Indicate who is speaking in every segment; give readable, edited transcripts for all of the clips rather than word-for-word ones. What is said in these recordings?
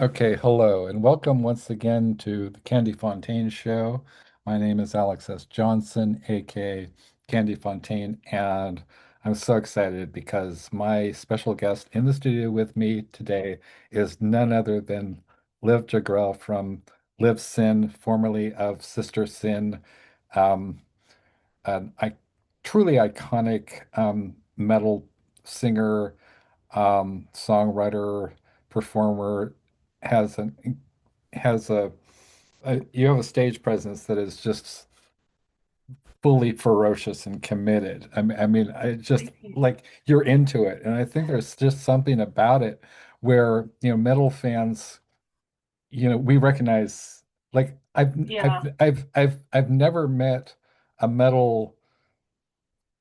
Speaker 1: Okay, hello, and welcome once again to the Kandy Fontaine Show. My name is Alex S. Johnson, aka Kandy Fontaine, and I'm so excited because my special guest in the studio with me today is none other than Liv Jagrell from Liv Sin, formerly of Sister Sin, um, an truly iconic metal singer, songwriter, performer, has an has you have a stage presence that is just fully ferocious and committed. I mean, I just
Speaker 2: Thank you.
Speaker 1: like you're into it, and I think there's just something about it where metal fans, we recognize. Like
Speaker 2: Yeah,
Speaker 1: I've never met a metal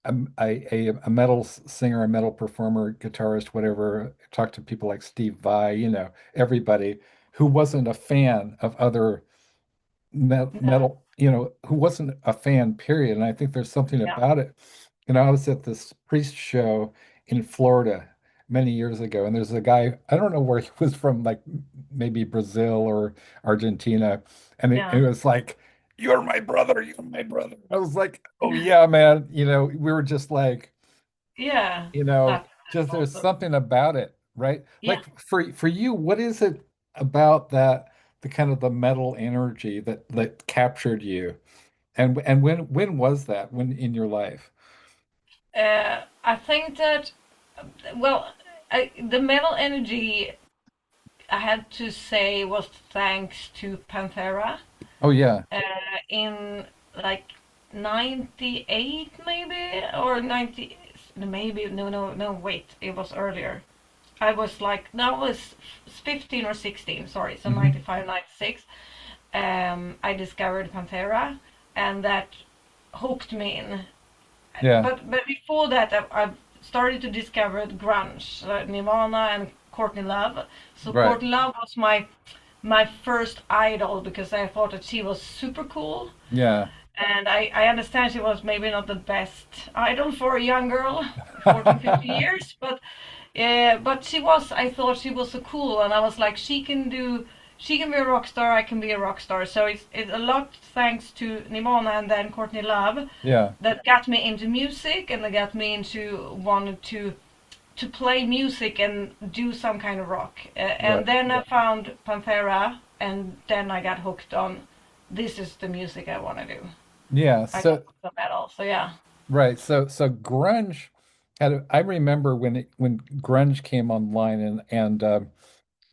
Speaker 1: a metal singer, a metal performer, guitarist, whatever. Talk to people like Steve Vai, everybody who wasn't a fan of other
Speaker 2: no,
Speaker 1: metal, who wasn't a fan, period. And I think there's something
Speaker 2: yeah,
Speaker 1: about it. I was at this Priest show in Florida many years ago, and there's a guy, I don't know where he was from, like maybe Brazil or Argentina, and it
Speaker 2: yeah,
Speaker 1: was like, "You're my brother, you're my brother." I was like, "Oh yeah, man." We were just like,
Speaker 2: yeah. That's
Speaker 1: just there's
Speaker 2: awesome.
Speaker 1: something about it, right?
Speaker 2: Yeah,
Speaker 1: Like for you, what is it about that, the kind of the metal energy that captured you? And when was that? When in your life?
Speaker 2: I think that well, the metal energy I had to say was thanks to Pantera
Speaker 1: Oh yeah.
Speaker 2: uh, in like 98 maybe or 90 maybe no wait it was earlier. I was like that was 15 or 16, sorry, so
Speaker 1: Hmm.
Speaker 2: 95, 96. I discovered Pantera, and that hooked me in.
Speaker 1: Yeah.
Speaker 2: But before that, I started to discover grunge, Nirvana and Courtney Love. So
Speaker 1: Right.
Speaker 2: Courtney Love was my first idol because I thought that she was super cool.
Speaker 1: Yeah.
Speaker 2: And I understand she was maybe not the best idol for a young girl, 14, 15 years, but she was. I thought she was so cool, and I was like, she can be a rock star. I can be a rock star. So it's a lot thanks to Nirvana and then Courtney Love
Speaker 1: Yeah.
Speaker 2: that got me into music and that got me into wanted to play music and do some kind of rock. And
Speaker 1: Right.
Speaker 2: then I found Pantera, and then I got hooked on. This is the music I want to do.
Speaker 1: Yeah.
Speaker 2: I got
Speaker 1: So
Speaker 2: hooked on metal. So yeah,
Speaker 1: right. So grunge I remember when grunge came online, and it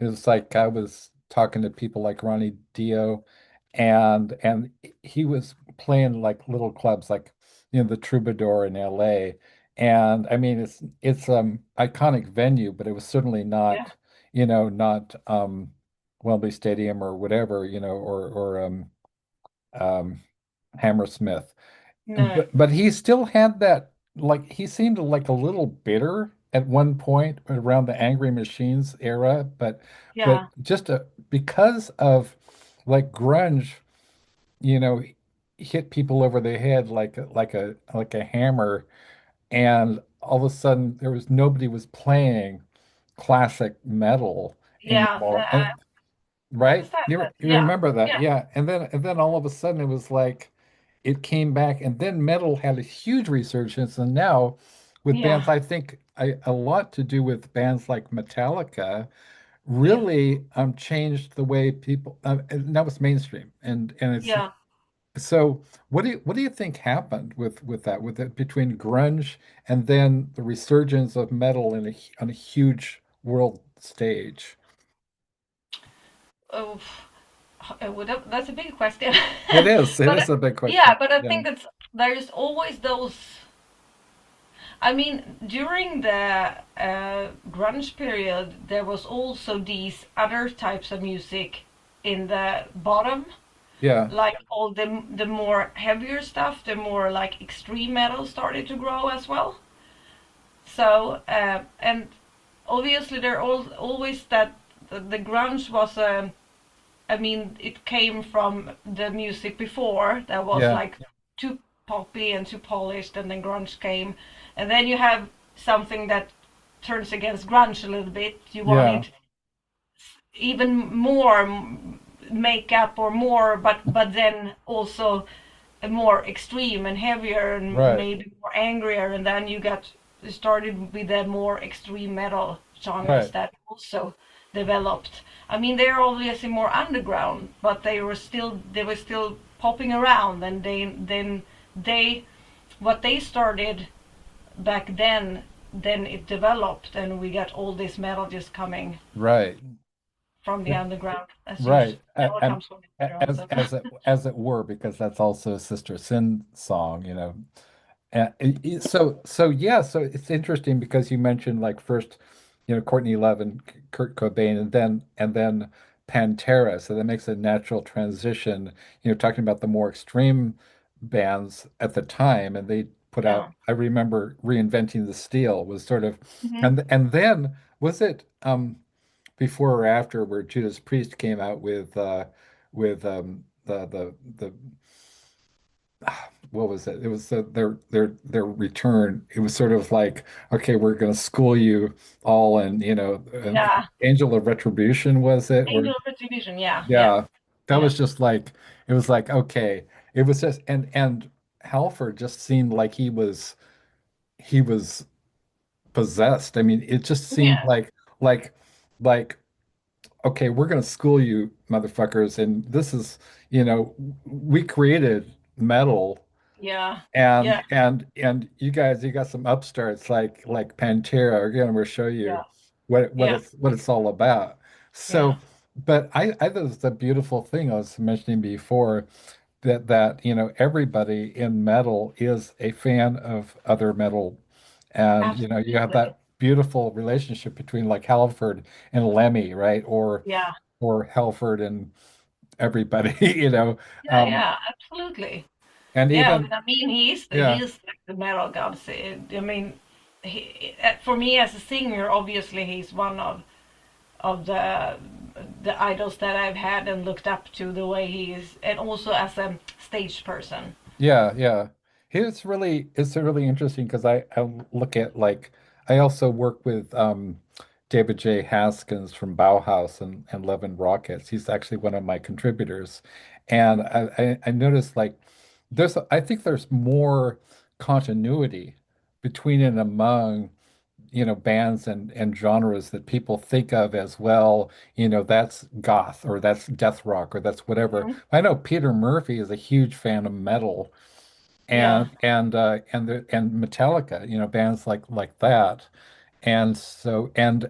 Speaker 1: was like I was talking to people like Ronnie Dio, and he was playing like little clubs like the Troubadour in LA. And I mean it's iconic venue, but it was certainly
Speaker 2: yeah,
Speaker 1: not Wembley Stadium or whatever, or um Hammersmith.
Speaker 2: no,
Speaker 1: But he still had that, like he seemed like a little bitter at one point around the Angry Machines era, but
Speaker 2: yeah,
Speaker 1: just because of like grunge, you know, hit people over the head like a hammer, and all of a sudden nobody was playing classic metal
Speaker 2: yeah.
Speaker 1: anymore.
Speaker 2: I
Speaker 1: And right?
Speaker 2: understand
Speaker 1: You
Speaker 2: that.
Speaker 1: you
Speaker 2: Yeah,
Speaker 1: remember that,
Speaker 2: yeah,
Speaker 1: yeah. And then all of a sudden it was like it came back, and then metal had a huge resurgence, and now with bands,
Speaker 2: yeah,
Speaker 1: I think a lot to do with bands like Metallica
Speaker 2: yeah,
Speaker 1: really changed the way people and that was mainstream, and it's
Speaker 2: yeah.
Speaker 1: so what do you think happened with that, with it between grunge and then the resurgence of metal on a huge world stage?
Speaker 2: Oh, that's a big question.
Speaker 1: It
Speaker 2: but
Speaker 1: is a big
Speaker 2: yeah,
Speaker 1: question.
Speaker 2: but I
Speaker 1: Yeah.
Speaker 2: think that's there's always those. I mean, during the grunge period, there was also these other types of music in the bottom,
Speaker 1: Yeah.
Speaker 2: like all the more heavier stuff, the more like extreme metal started to grow as well. So and obviously there always that the grunge was a. I mean, it came from the music before that was
Speaker 1: Yeah.
Speaker 2: like too poppy and too polished, and then grunge came, and then you have something that turns against grunge a little bit. You want
Speaker 1: Yeah.
Speaker 2: it even more makeup or more, but then also more extreme and heavier and
Speaker 1: Right,
Speaker 2: maybe more angrier, and then you started with the more extreme metal genres
Speaker 1: right,
Speaker 2: that also developed. I mean, they're obviously more underground, but they were still popping around, and they what they started back then it developed, and we got all this metal just coming
Speaker 1: right.
Speaker 2: from the underground, as
Speaker 1: Right.
Speaker 2: metal
Speaker 1: And
Speaker 2: comes from the underground. So
Speaker 1: as it were, because that's also a Sister Sin song, And so yeah, so it's interesting because you mentioned like first, Courtney Love and Kurt Cobain, and then Pantera. So that makes a natural transition, talking about the more extreme bands at the time, and they put out,
Speaker 2: yeah.
Speaker 1: I remember Reinventing the Steel was sort of,
Speaker 2: Hmm.
Speaker 1: and then was it before or after where Judas Priest came out with the what was it? It was their return. It was sort of like, okay, we're going to school you all, and
Speaker 2: Yeah.
Speaker 1: Angel of Retribution was it? Where
Speaker 2: Angel of Retribution. Yeah. Yeah.
Speaker 1: yeah, that
Speaker 2: Yeah.
Speaker 1: was just like it was like okay, it was just and Halford just seemed like he was possessed. I mean, it just seemed
Speaker 2: Yeah.
Speaker 1: like okay, we're going to school you motherfuckers, and this is we created metal
Speaker 2: Yeah.
Speaker 1: and
Speaker 2: Yeah.
Speaker 1: and and you got some upstarts like Pantera. Again, we'll show
Speaker 2: Yeah.
Speaker 1: you what it's all about.
Speaker 2: Yeah.
Speaker 1: So, but I thought it's a beautiful thing I was mentioning before that everybody in metal is a fan of other metal, and you have
Speaker 2: Absolutely.
Speaker 1: that beautiful relationship between like Halford and Lemmy, right?
Speaker 2: Yeah.
Speaker 1: Or Halford and everybody,
Speaker 2: Yeah.
Speaker 1: um,
Speaker 2: Yeah. Absolutely.
Speaker 1: and
Speaker 2: Yeah. But
Speaker 1: even
Speaker 2: I mean,
Speaker 1: yeah.
Speaker 2: he's like the metal god. I mean, for me as a singer, obviously he's one of the idols that I've had and looked up to the way he is, and also as a stage person.
Speaker 1: Yeah, yeah. It's really interesting because I look at like I also work with David J. Haskins from Bauhaus and Love and Rockets. He's actually one of my contributors. And I noticed like I think there's more continuity between and among bands and genres that people think of as well, that's goth or that's death rock or that's whatever.
Speaker 2: Mhm.
Speaker 1: I know Peter Murphy is a huge fan of metal
Speaker 2: Yeah.
Speaker 1: and Metallica, bands like that. And so and the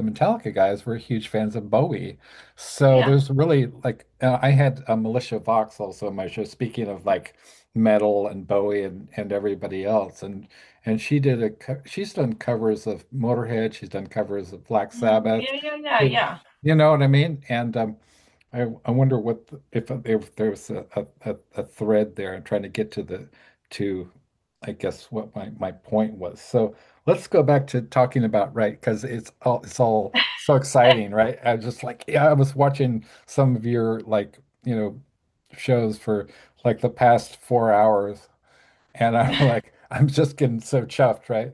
Speaker 1: Metallica guys were huge fans of Bowie. So
Speaker 2: Yeah.
Speaker 1: there's really like I had Militia Vox also on my show, speaking of like metal and Bowie and everybody else. And she's done covers of Motorhead, she's done covers of Black
Speaker 2: Mhm.
Speaker 1: Sabbath.
Speaker 2: Yeah. Yeah. Yeah.
Speaker 1: She,
Speaker 2: Yeah.
Speaker 1: you know what I mean? And I wonder if there's a thread there. I'm trying to get to I guess what my point was. So let's go back to talking about right because it's all so exciting, right? I was just like yeah, I was watching some of your like shows for like the past 4 hours, and I'm like I'm just getting so chuffed, right?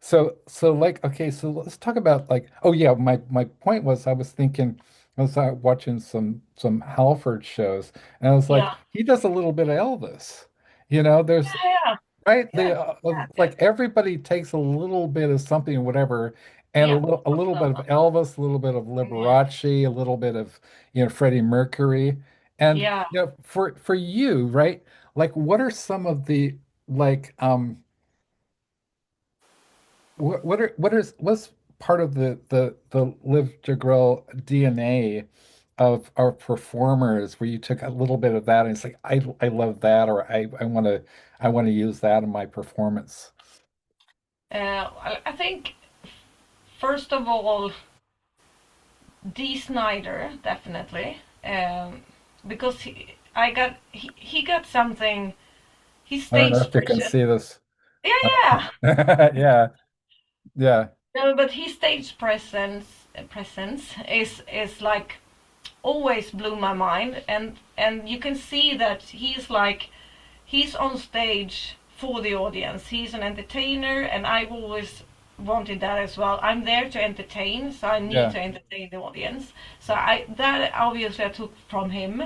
Speaker 1: So like, okay, so let's talk about like, oh yeah, my point was I was thinking, I was watching some Halford shows, and I was like,
Speaker 2: Yeah.
Speaker 1: he does a little bit of Elvis, there's
Speaker 2: Yeah.
Speaker 1: right
Speaker 2: Yeah.
Speaker 1: like
Speaker 2: Exactly.
Speaker 1: everybody takes a little bit of something or whatever, and a
Speaker 2: Yeah.
Speaker 1: little a
Speaker 2: From
Speaker 1: little bit of
Speaker 2: someone.
Speaker 1: Elvis, a little bit of
Speaker 2: Yeah.
Speaker 1: Liberace, a little bit of Freddie Mercury, and
Speaker 2: Yeah.
Speaker 1: for you, right? Like, what are some of the like what's part of the Liv Jagrell DNA of our performers where you took a little bit of that and it's like I love that or I want to use that in my performance.
Speaker 2: I think first of all, D. Snyder definitely, because he got something. His
Speaker 1: I don't know
Speaker 2: stage
Speaker 1: if you can
Speaker 2: presence.
Speaker 1: see this.
Speaker 2: Yeah. Yeah.
Speaker 1: Yeah, yeah,
Speaker 2: No, but his stage presence is like always blew my mind, and you can see that he's on stage for the audience. He's an entertainer, and I've always wanted that as well. I'm there to entertain, so I need
Speaker 1: Yeah.
Speaker 2: to entertain the audience. So I that obviously I took from him.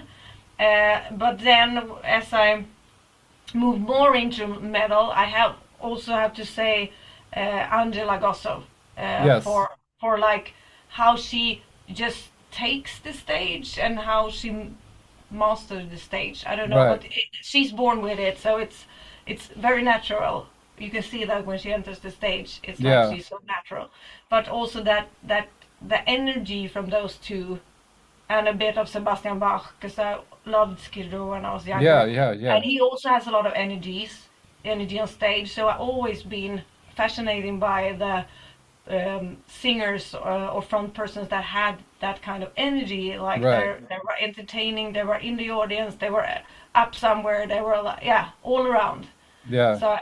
Speaker 2: But then as I moved more into metal, I have to say Angela Gosso
Speaker 1: Yes.
Speaker 2: for like how she just takes the stage and how she mastered the stage. I don't know,
Speaker 1: Right.
Speaker 2: but she's born with it, so it's very natural. You can see that when she enters the stage, it's like
Speaker 1: Yeah.
Speaker 2: she's so natural. But also that the energy from those two and a bit of Sebastian Bach because I loved Skid Row when I was
Speaker 1: Yeah.
Speaker 2: younger.
Speaker 1: Yeah.
Speaker 2: And
Speaker 1: Yeah.
Speaker 2: he also has a lot of energy on stage. So I've always been fascinated by the singers or front persons that had that kind of energy. Like
Speaker 1: Right.
Speaker 2: they were entertaining, they were in the audience, they were up somewhere, they were like, yeah, all around.
Speaker 1: Yeah.
Speaker 2: So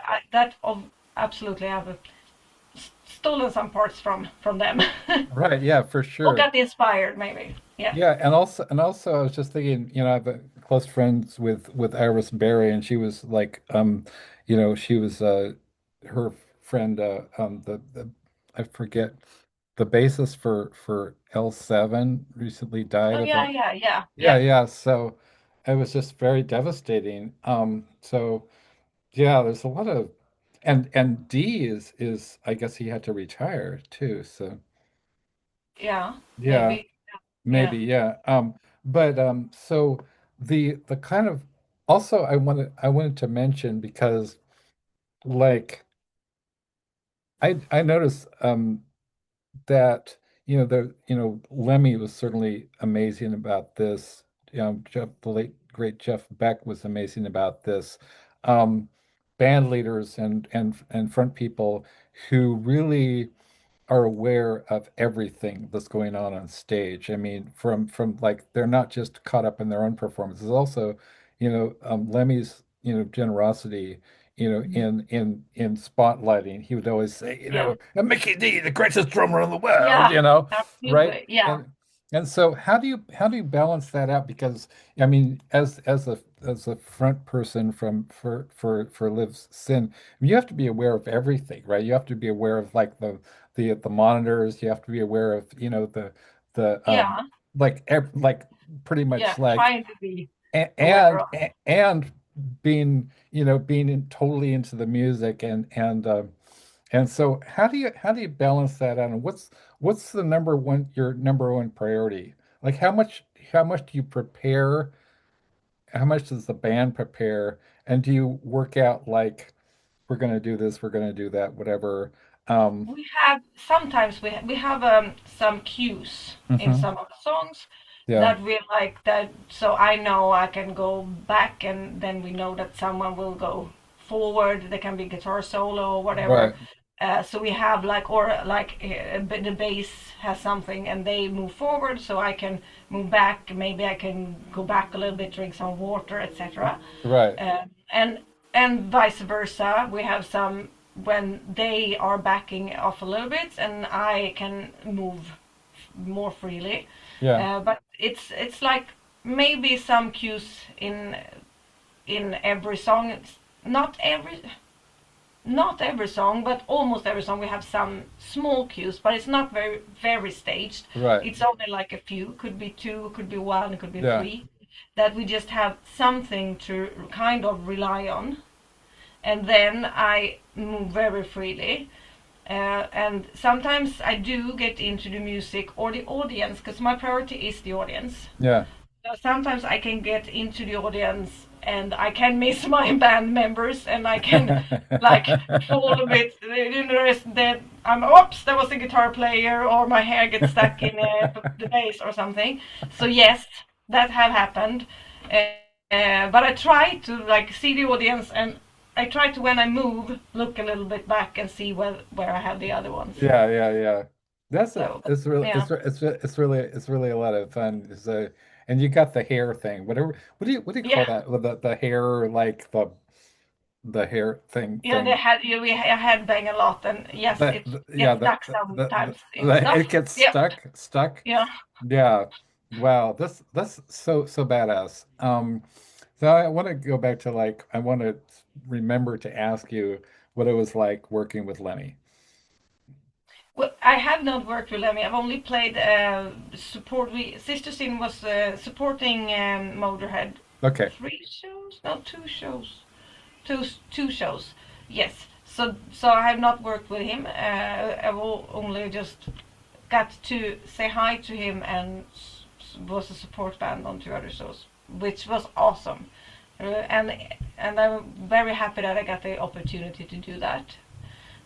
Speaker 2: absolutely have stolen some parts from them.
Speaker 1: Right. Yeah, for
Speaker 2: Or
Speaker 1: sure.
Speaker 2: got inspired maybe. Yeah.
Speaker 1: Yeah, and also I was just thinking, I have close friends with Iris Berry, and she was like, she was her friend, the I forget the bassist for L7 recently died
Speaker 2: Oh
Speaker 1: of
Speaker 2: yeah,
Speaker 1: it.
Speaker 2: yeah, yeah,
Speaker 1: Yeah,
Speaker 2: yeah,
Speaker 1: yeah. So it was just very devastating. So yeah, there's a lot of, and D is I guess he had to retire too. So
Speaker 2: yeah.
Speaker 1: yeah.
Speaker 2: Maybe. Yeah.
Speaker 1: Maybe, yeah. But so the kind of also I wanted to mention because like I noticed that Lemmy was certainly amazing about this. The late great Jeff Beck was amazing about this. Um, Band leaders and front people who really are aware of everything that's going on stage. I mean, from like they're not just caught up in their own performances. Also, Lemmy's generosity,
Speaker 2: Mhm.
Speaker 1: in spotlighting. He would always say,
Speaker 2: Yeah.
Speaker 1: "And Mickey D, the greatest drummer in the world,"
Speaker 2: Yeah.
Speaker 1: right?
Speaker 2: Absolutely. Yeah.
Speaker 1: And so how do you balance that out? Because I mean, as a front person for Liv's Sin, you have to be aware of everything, right? You have to be aware of like the monitors. You have to be aware of the
Speaker 2: Yeah.
Speaker 1: like pretty
Speaker 2: Yeah.
Speaker 1: much like
Speaker 2: Trying to be aware
Speaker 1: and
Speaker 2: of.
Speaker 1: and being totally into the music and so how do you balance that out? And what's your number one priority? Like how much do you prepare? How much does the band prepare? And do you work out like we're gonna do this, we're gonna do that, whatever? Um,
Speaker 2: We have sometimes we have some cues in
Speaker 1: mhm.
Speaker 2: some of the songs
Speaker 1: Yeah,
Speaker 2: that we like that, so I know I can go back and then we know that someone will go forward. There can be guitar solo or whatever.
Speaker 1: right,
Speaker 2: So we have like or like the bass has something and they move forward, so I can move back. Maybe I can go back a little bit, drink some water, etc.
Speaker 1: right.
Speaker 2: And vice versa. We have some when they are backing off a little bit, and I can move more freely.
Speaker 1: Yeah,
Speaker 2: But it's like maybe some cues in every song. It's not every song, but almost every song we have some small cues, but it's not very staged.
Speaker 1: right.
Speaker 2: It's only like a few, could be two, could be one, could be
Speaker 1: Yeah,
Speaker 2: three, that we just have something to kind of rely on, and then I move very freely. And sometimes I do get into the music or the audience because my priority is the audience.
Speaker 1: yeah.
Speaker 2: So sometimes I can get into the audience and I can miss my band members and I can like fall a bit. That I'm oops, there was a guitar player or my hair gets stuck in the bass or something. So yes, that have happened. But I try to like see the audience and I try to when I move look a little bit back and see where I have the other ones.
Speaker 1: Yeah, yeah, yeah. That's a
Speaker 2: So
Speaker 1: it's really
Speaker 2: yeah,
Speaker 1: it's really a lot of fun. And you got the hair thing. What do you call
Speaker 2: yeah.
Speaker 1: that? With the hair like the hair
Speaker 2: Yeah,
Speaker 1: thing.
Speaker 2: we had bang a lot, and yes, it
Speaker 1: Yeah,
Speaker 2: gets stuck sometimes in
Speaker 1: it
Speaker 2: stuff.
Speaker 1: gets
Speaker 2: Yep.
Speaker 1: stuck.
Speaker 2: Yeah.
Speaker 1: Yeah. Wow, that's so badass. So I want to go back to like I want to remember to ask you what it was like working with Lenny.
Speaker 2: I have not worked with Lemmy. I've only played support. Sister Sin was supporting Motorhead
Speaker 1: Okay.
Speaker 2: 3 shows, no 2 shows, two shows. Yes. So I have not worked with him. I've only just got to say hi to him and was a support band on 2 other shows, which was awesome. And I'm very happy that I got the opportunity to do that.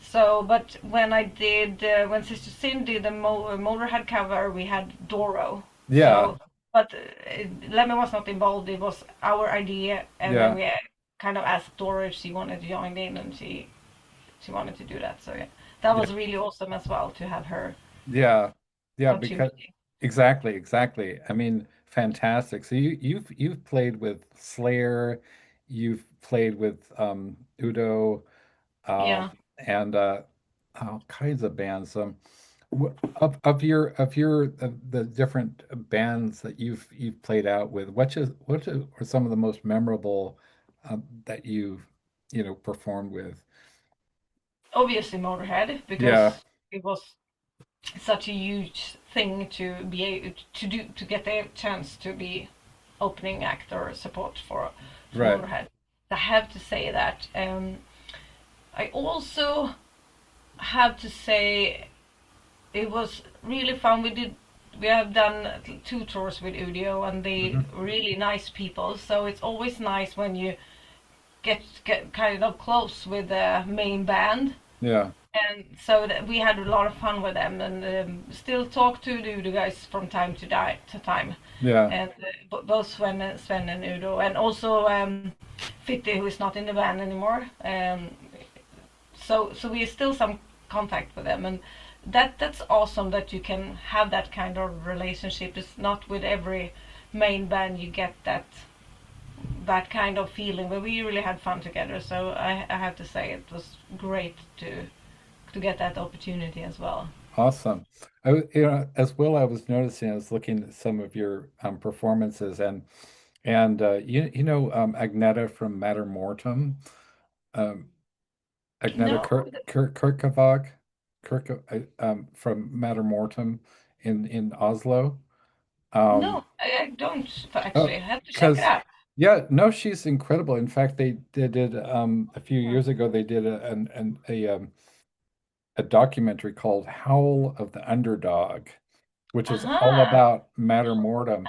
Speaker 2: So, but when I did, when Sister Sin did the Motorhead cover, we had Doro.
Speaker 1: Yeah.
Speaker 2: So, but Lemmy was not involved. It was our idea, and then
Speaker 1: Yeah.
Speaker 2: we kind of asked Doro if she wanted to join in, and she wanted to do that. So yeah, that
Speaker 1: Yeah.
Speaker 2: was really awesome as well to have her
Speaker 1: Yeah. Yeah, because
Speaker 2: contributing.
Speaker 1: exactly, exactly. I mean, fantastic. So you've played with Slayer, you've played with Udo,
Speaker 2: Yeah.
Speaker 1: and all kinds of bands. Of the different bands that you've played out with, are some of the most memorable that you've performed with?
Speaker 2: Obviously Motorhead
Speaker 1: Yeah,
Speaker 2: because it was such a huge thing to be able to do to get the chance to be opening act or support for
Speaker 1: right.
Speaker 2: Motorhead. I have to say that. I also have to say it was really fun. We have done 2 tours with Udio and they
Speaker 1: Hmm.
Speaker 2: really nice people. So it's always nice when you get kind of close with the main band.
Speaker 1: Yeah,
Speaker 2: And so that we had a lot of fun with them, and still talk to the guys from time to time,
Speaker 1: yeah,
Speaker 2: and both Sven and Udo, and also Fitti, who is not in the band anymore. So we still some contact with them, and that's awesome that you can have that kind of relationship. It's not with every main band you get that kind of feeling, but we really had fun together. So I have to say it was great to get that opportunity as well.
Speaker 1: awesome. As well, I was noticing, I was looking at some of your performances, and Agneta from Mater Mortem, um, Agneta
Speaker 2: No,
Speaker 1: Kirkevag, from Mater Mortem in Oslo. Um,
Speaker 2: no, I don't
Speaker 1: oh,
Speaker 2: actually. I have to check it
Speaker 1: because
Speaker 2: out.
Speaker 1: yeah, no, she's incredible. In fact, they did a few years ago. They did a documentary called Howl of the Underdog, which is all
Speaker 2: Aha.
Speaker 1: about Mater Mortem.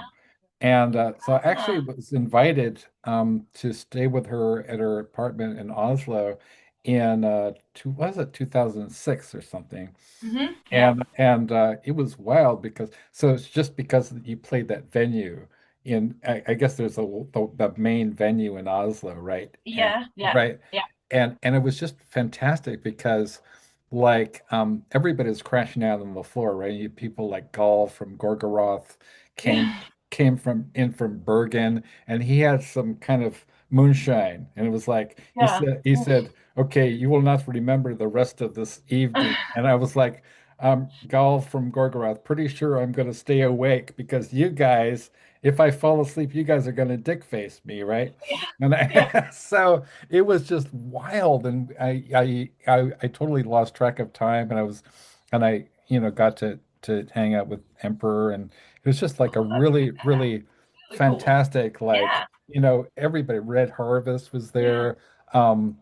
Speaker 1: And so I actually
Speaker 2: Ah.
Speaker 1: was invited to stay with her at her apartment in Oslo in was it 2006 or something?
Speaker 2: Yeah.
Speaker 1: And it was wild because so it's just because you played that venue I guess there's the main venue in Oslo, right? And
Speaker 2: Yeah. Yeah.
Speaker 1: right,
Speaker 2: Yeah.
Speaker 1: and it was just fantastic because like everybody's crashing out on the floor, right? People like Gall from Gorgoroth came
Speaker 2: Yeah.
Speaker 1: came from Bergen, and he had some kind of moonshine, and it was like
Speaker 2: Yeah.
Speaker 1: he
Speaker 2: Oof.
Speaker 1: said, "Okay, you will not remember the rest of this evening," and I was like, Gall from Gorgoroth, pretty sure I'm going to stay awake because you guys, if I fall asleep, you guys are going to dick face me, right?
Speaker 2: Yeah.
Speaker 1: And
Speaker 2: Yeah.
Speaker 1: so it was just wild, and I totally lost track of time, and I got to hang out with Emperor, and it was just like a
Speaker 2: Oh, that's
Speaker 1: really really
Speaker 2: really cool.
Speaker 1: fantastic, like
Speaker 2: Yeah.
Speaker 1: everybody. Red Harvest was
Speaker 2: Yeah.
Speaker 1: there.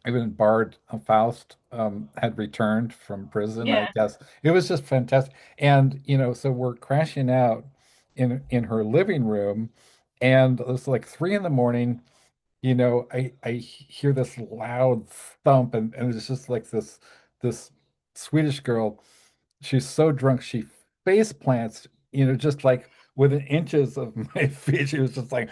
Speaker 1: Even Bard Faust had returned from prison, I
Speaker 2: Yeah.
Speaker 1: guess. It was just fantastic. And, so we're crashing out in her living room, and it was like 3 in the morning. I hear this loud thump, and it's just like this Swedish girl. She's so drunk she face plants, just like within inches of my feet. She was just like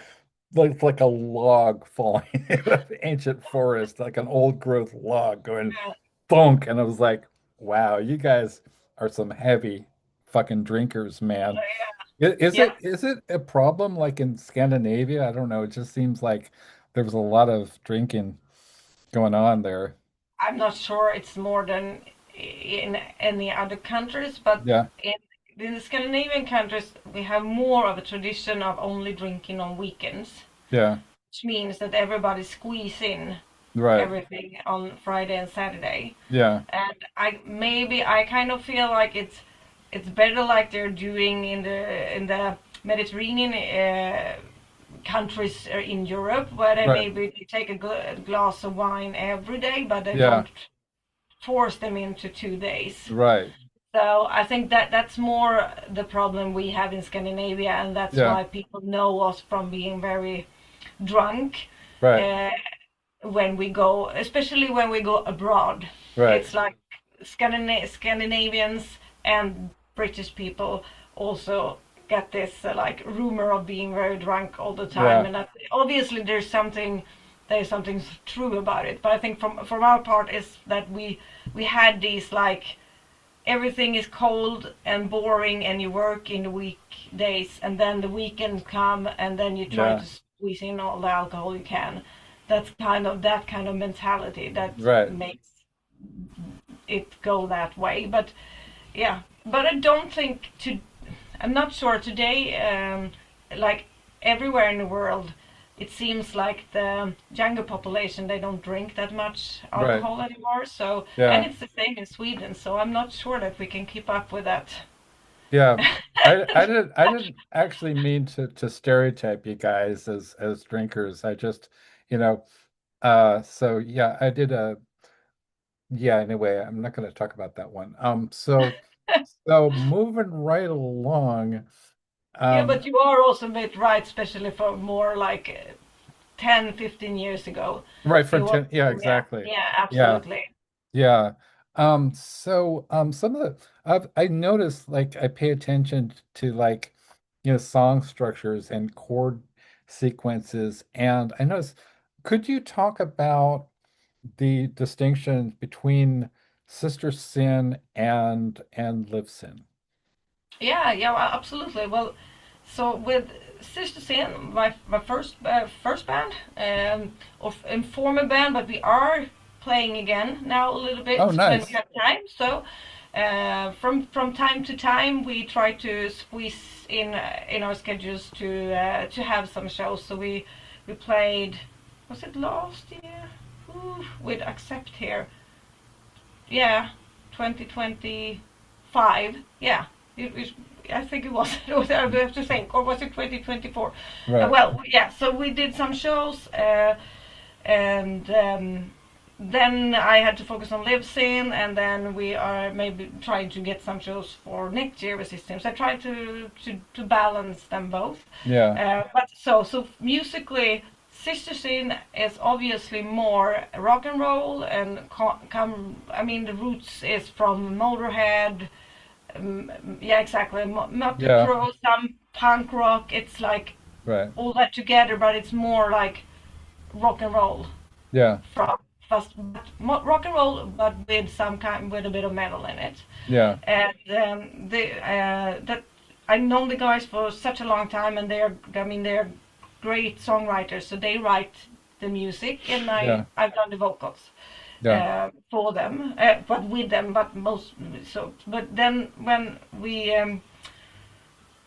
Speaker 1: a log falling in an ancient forest, like an old growth log going
Speaker 2: Yeah.
Speaker 1: thunk. And I was like, wow, you guys are some heavy fucking drinkers, man.
Speaker 2: Yeah.
Speaker 1: Is it a problem like in Scandinavia? I don't know. It just seems like there was a lot of drinking going on there.
Speaker 2: I'm not sure it's more than in any other countries, but
Speaker 1: Yeah,
Speaker 2: in, in the Scandinavian countries, we have more of a tradition of only drinking on weekends,
Speaker 1: yeah,
Speaker 2: which means that everybody squeeze in.
Speaker 1: Right.
Speaker 2: everything on Friday and Saturday.
Speaker 1: Yeah.
Speaker 2: And I kind of feel like it's better like they're doing in the Mediterranean countries in Europe, where they
Speaker 1: Right.
Speaker 2: maybe take a glass of wine every day, but they
Speaker 1: Yeah.
Speaker 2: don't force them into 2 days.
Speaker 1: Right.
Speaker 2: So I think that that's more the problem we have in Scandinavia, and that's
Speaker 1: Yeah.
Speaker 2: why people know us from being very drunk
Speaker 1: Right.
Speaker 2: uh, when we go, especially when we go abroad.
Speaker 1: Right.
Speaker 2: It's like Scandinavians and British people also get this like rumor of being very drunk all the time,
Speaker 1: Yeah.
Speaker 2: and that, obviously there's something true about it. But I think from our part is that we had these like everything is cold and boring and you work in the weekdays and then the weekends come and then you try
Speaker 1: Yeah.
Speaker 2: to squeeze in all the alcohol you can. That's that kind of mentality that
Speaker 1: Right.
Speaker 2: makes it go that way. But yeah, but I don't think to I'm not sure today, like everywhere in the world, it seems like the younger population, they don't drink that much
Speaker 1: Right.
Speaker 2: alcohol anymore. So, and
Speaker 1: Yeah.
Speaker 2: it's the same in Sweden. So I'm not sure that we can keep up with that.
Speaker 1: Yeah. I didn't actually mean to stereotype you guys as drinkers. I just, you know, so yeah, I did a yeah, anyway, I'm not going to talk about that one. So moving right along,
Speaker 2: Yeah,
Speaker 1: um
Speaker 2: but you are also a bit right, especially for more like 10, 15 years ago.
Speaker 1: right
Speaker 2: It
Speaker 1: from
Speaker 2: was,
Speaker 1: 10, yeah,
Speaker 2: yeah,
Speaker 1: exactly.
Speaker 2: yeah,
Speaker 1: Yeah.
Speaker 2: absolutely.
Speaker 1: Yeah. Some of the I noticed like I pay attention to like song structures and chord sequences, and I noticed, could you talk about the distinction between Sister Sin and Live Sin?
Speaker 2: Yeah, yeah, well, absolutely. Well, so with Sister Sin, my first band, of former band, but we are playing again now a little
Speaker 1: Oh,
Speaker 2: bit when we
Speaker 1: nice.
Speaker 2: have time. So from time to time, we try to squeeze in our schedules to have some shows. So we played, was it last year? Ooh, with Accept here. Yeah, 2025. Yeah, it, I think it was. I have to think, or was it 2024?
Speaker 1: Right.
Speaker 2: Well, yeah. So we did some shows, and then I had to focus on live scene, and then we are maybe trying to get some shows for next year with systems. I try to balance them both.
Speaker 1: Yeah.
Speaker 2: But so musically, Sister Sin is obviously more rock and roll and I mean the roots is from Motorhead. Yeah, exactly. Mötley
Speaker 1: Yeah.
Speaker 2: Crüe, some punk rock. It's like
Speaker 1: Right.
Speaker 2: all that together, but it's more like rock and roll
Speaker 1: Yeah.
Speaker 2: from fast rock and roll, but with some kind with a bit of metal in it.
Speaker 1: Yeah.
Speaker 2: And that I've known the guys for such a long time, and they're great songwriters. So they write the music, and
Speaker 1: Yeah.
Speaker 2: I've done the vocals
Speaker 1: Yeah.
Speaker 2: for them, but with them, but most so. But then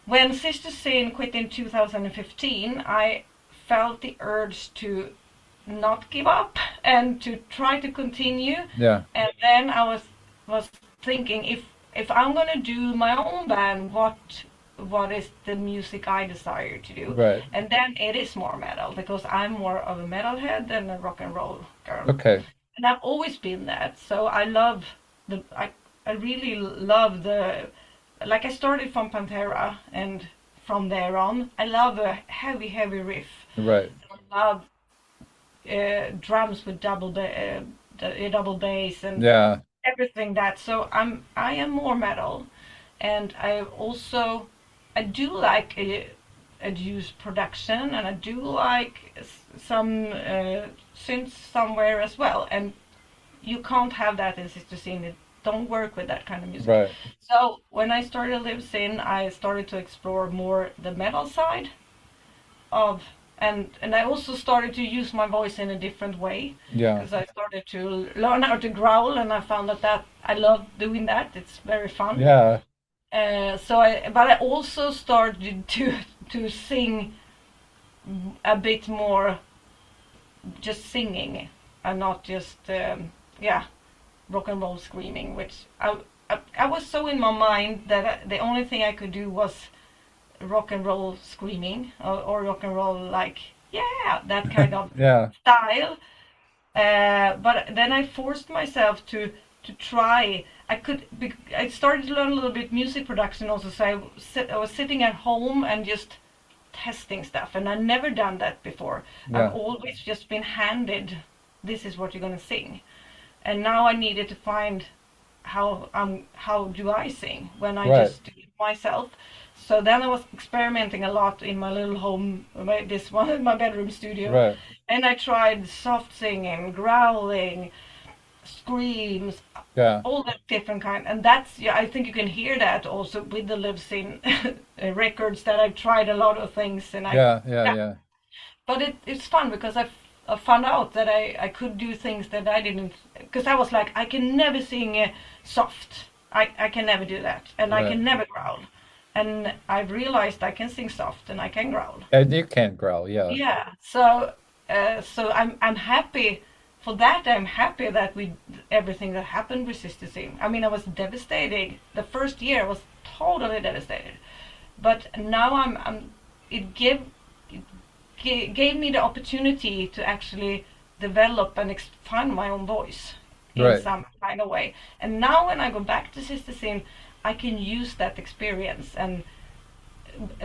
Speaker 2: when Sister Sin quit in 2015, I felt the urge to not give up and to try to continue.
Speaker 1: Yeah.
Speaker 2: And then I was thinking, if I'm gonna do my own band, what is the music I desire to do?
Speaker 1: Right.
Speaker 2: And then it is more metal because I'm more of a metalhead than a rock and roll girl.
Speaker 1: Okay.
Speaker 2: And I've always been that. So I really love the like I started from Pantera, and from there on I love a heavy riff.
Speaker 1: Right.
Speaker 2: I love drums with double bass and
Speaker 1: Yeah.
Speaker 2: everything that. So I am more metal, and I do like a used production, and I do like some synths somewhere as well. And you can't have that in Sister Sin. It don't work with that kind of music.
Speaker 1: Right.
Speaker 2: So when I started Live Sin, I started to explore more the metal side of and I also started to use my voice in a different way
Speaker 1: Yeah.
Speaker 2: because I started to learn how to growl, and I found that I love doing that. It's very fun.
Speaker 1: Yeah.
Speaker 2: But I also started to sing a bit more, just singing. and not just yeah, rock and roll screaming. Which I was so in my mind that the only thing I could do was rock and roll screaming, or rock and roll like yeah, that kind of
Speaker 1: Yeah,
Speaker 2: style. But then I forced myself to try. I started to learn a little bit music production also. So I was sitting at home and just testing stuff, and I've never done that before. I've
Speaker 1: yeah,
Speaker 2: always just been handed, this is what you're gonna sing, and now I needed to find how do I sing when I
Speaker 1: right,
Speaker 2: just do it myself. So then I was experimenting a lot in my little home, this one, my bedroom studio,
Speaker 1: right.
Speaker 2: and I tried soft singing, growling, screams,
Speaker 1: Yeah,
Speaker 2: all that different kind. And that's, yeah, I think you can hear that also with the live in records, that I've tried a lot of things, and
Speaker 1: yeah, yeah,
Speaker 2: yeah,
Speaker 1: yeah,
Speaker 2: but it's fun because I found out that I could do things that I didn't, because I was like, I can never sing soft. I can never do that, and I
Speaker 1: right.
Speaker 2: can never growl. And I've realized I can sing soft and I can growl.
Speaker 1: And you can growl, yeah,
Speaker 2: Yeah. So I'm happy for that. I'm happy that we everything that happened with Sister Sin. I mean, I was devastated. The first year I was totally devastated, but now I'm. It gave me the opportunity to actually develop and find my own voice in
Speaker 1: right.
Speaker 2: some kind of way. And now when I go back to Sister Sin, I can use that experience and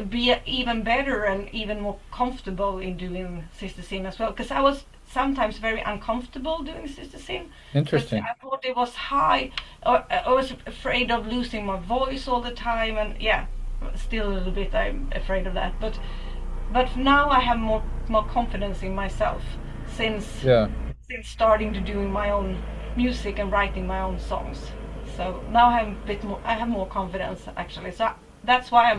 Speaker 2: be even better and even more comfortable in doing Sister Sin as well. Because I was sometimes very uncomfortable doing Sister Sin because
Speaker 1: Interesting.
Speaker 2: I thought it was high. Or I was afraid of losing my voice all the time, and yeah, still a little bit I'm afraid of that. But now I have more confidence in myself since
Speaker 1: Yeah.
Speaker 2: since starting to doing my own music and writing my own songs. So now I have a bit more. I have more confidence actually. So that's why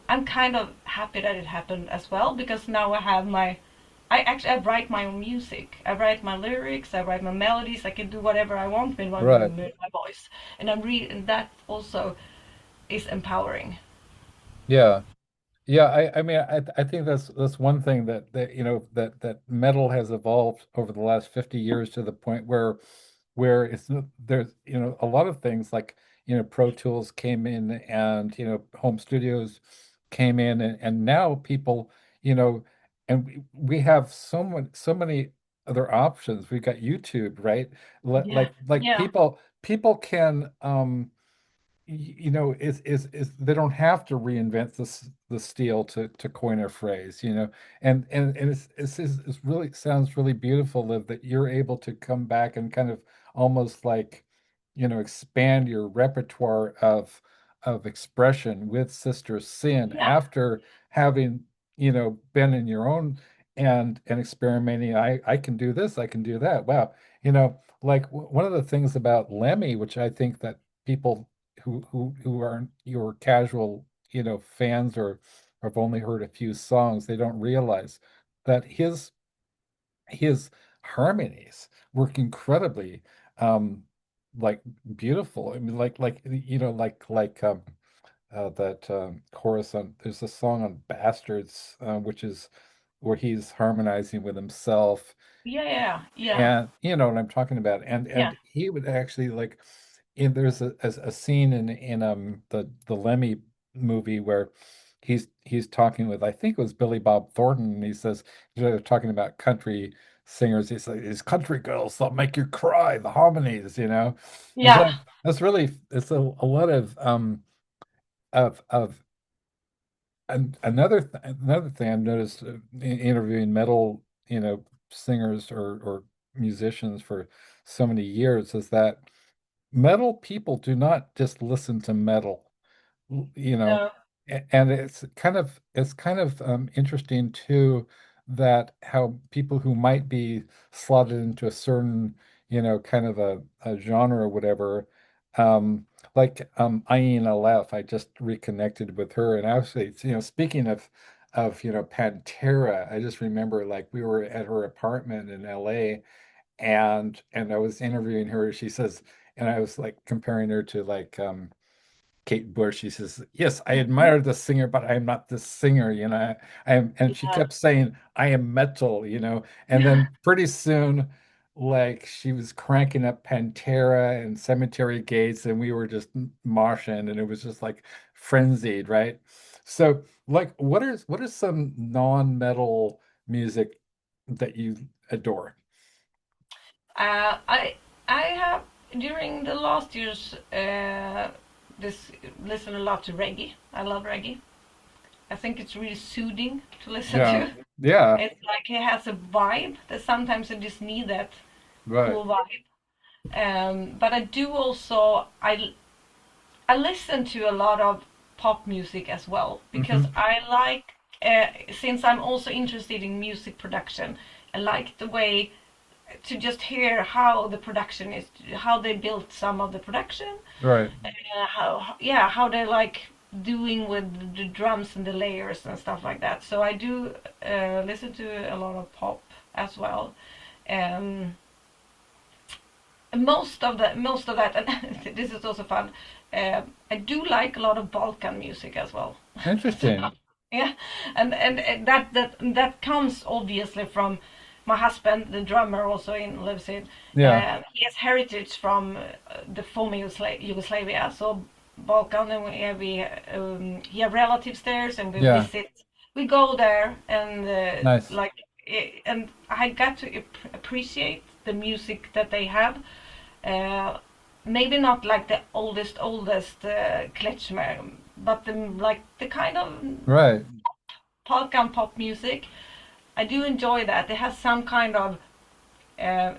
Speaker 2: I'm kind of happy that it happened as well, because now I have my. I write my own music. I write my lyrics. I write my melodies. I can do whatever I want with
Speaker 1: Right.
Speaker 2: my voice, and and that also is empowering.
Speaker 1: Yeah. Yeah, I mean I think that's one thing that that metal has evolved over the last 50 years to the point where there's a lot of things like Pro Tools came in, and home studios came in, and now people and we have so many other options. We've got YouTube, right?
Speaker 2: Yeah,
Speaker 1: Like
Speaker 2: yeah,
Speaker 1: people can is they don't have to reinvent the steel to coin a phrase, and it's really sounds really beautiful, Liv, that you're able to come back and kind of almost like expand your repertoire of expression with Sister Sin
Speaker 2: yeah,
Speaker 1: after having been in your own and experimenting. I can do this, I can do that. Wow. Like one of the things about Lemmy, which I think that people who aren't your casual, fans or have only heard a few songs, they don't realize that his harmonies work incredibly um like beautiful. I mean that chorus on there's a song on Bastards, which is where he's harmonizing with himself,
Speaker 2: yeah, yeah, yeah,
Speaker 1: and you know what I'm talking about. And
Speaker 2: yeah,
Speaker 1: he would actually like there's a scene in the Lemmy movie where he's talking with, I think it was Billy Bob Thornton, and he says they're talking about country singers. He's like, these country girls they'll make you cry, the harmonies. And so
Speaker 2: yeah,
Speaker 1: that's really it's a lot of and another thing I've noticed in interviewing metal, singers or musicians for so many years is that metal people do not just listen to metal, you know,
Speaker 2: no,
Speaker 1: and it's kind of interesting too that how people who might be slotted into a certain, kind of a genre or whatever, like Ayin Aleph, I just reconnected with her, and actually, speaking of Pantera, I just remember like we were at her apartment in LA, and I was interviewing her. She says, and I was like comparing her to like Kate Bush. She says, "Yes, I
Speaker 2: mhm,
Speaker 1: admire the singer, but I am not the singer." And she
Speaker 2: yeah,
Speaker 1: kept saying, "I am metal." And then pretty soon, like she was cranking up Pantera and Cemetery Gates, and we were just moshing, and it was just like frenzied, right? So, like, what is some non-metal music that you adore?
Speaker 2: Uh, I I have during the last years this listened a lot to reggae. I love reggae. I think it's really soothing to listen
Speaker 1: Yeah,
Speaker 2: to.
Speaker 1: yeah,
Speaker 2: It's like it has a vibe that sometimes I just need that
Speaker 1: right.
Speaker 2: cool vibe. But I do also I listen to a lot of pop music as well because
Speaker 1: Hmm.
Speaker 2: I like since I'm also interested in music production. I like the way to just hear how the production is, how they built some of the production,
Speaker 1: Right.
Speaker 2: how they're like doing with the drums and the layers and stuff like that. So I do listen to a lot of pop as well. Um, most of that, and this is also fun. I do like a lot of Balkan music as well. So,
Speaker 1: Interesting.
Speaker 2: yeah, and that comes obviously from my husband, the drummer, also in lives in.
Speaker 1: Yeah,
Speaker 2: He has heritage from the former Yugoslavia, so Balkan, and he have relatives there, and we
Speaker 1: yeah.
Speaker 2: visit. We go there, and
Speaker 1: Nice.
Speaker 2: and I got to appreciate the music that they have. Uh, Maybe not like the oldest klezmer, but like the kind of
Speaker 1: Right.
Speaker 2: Balkan pop music. I do enjoy that. It has uh,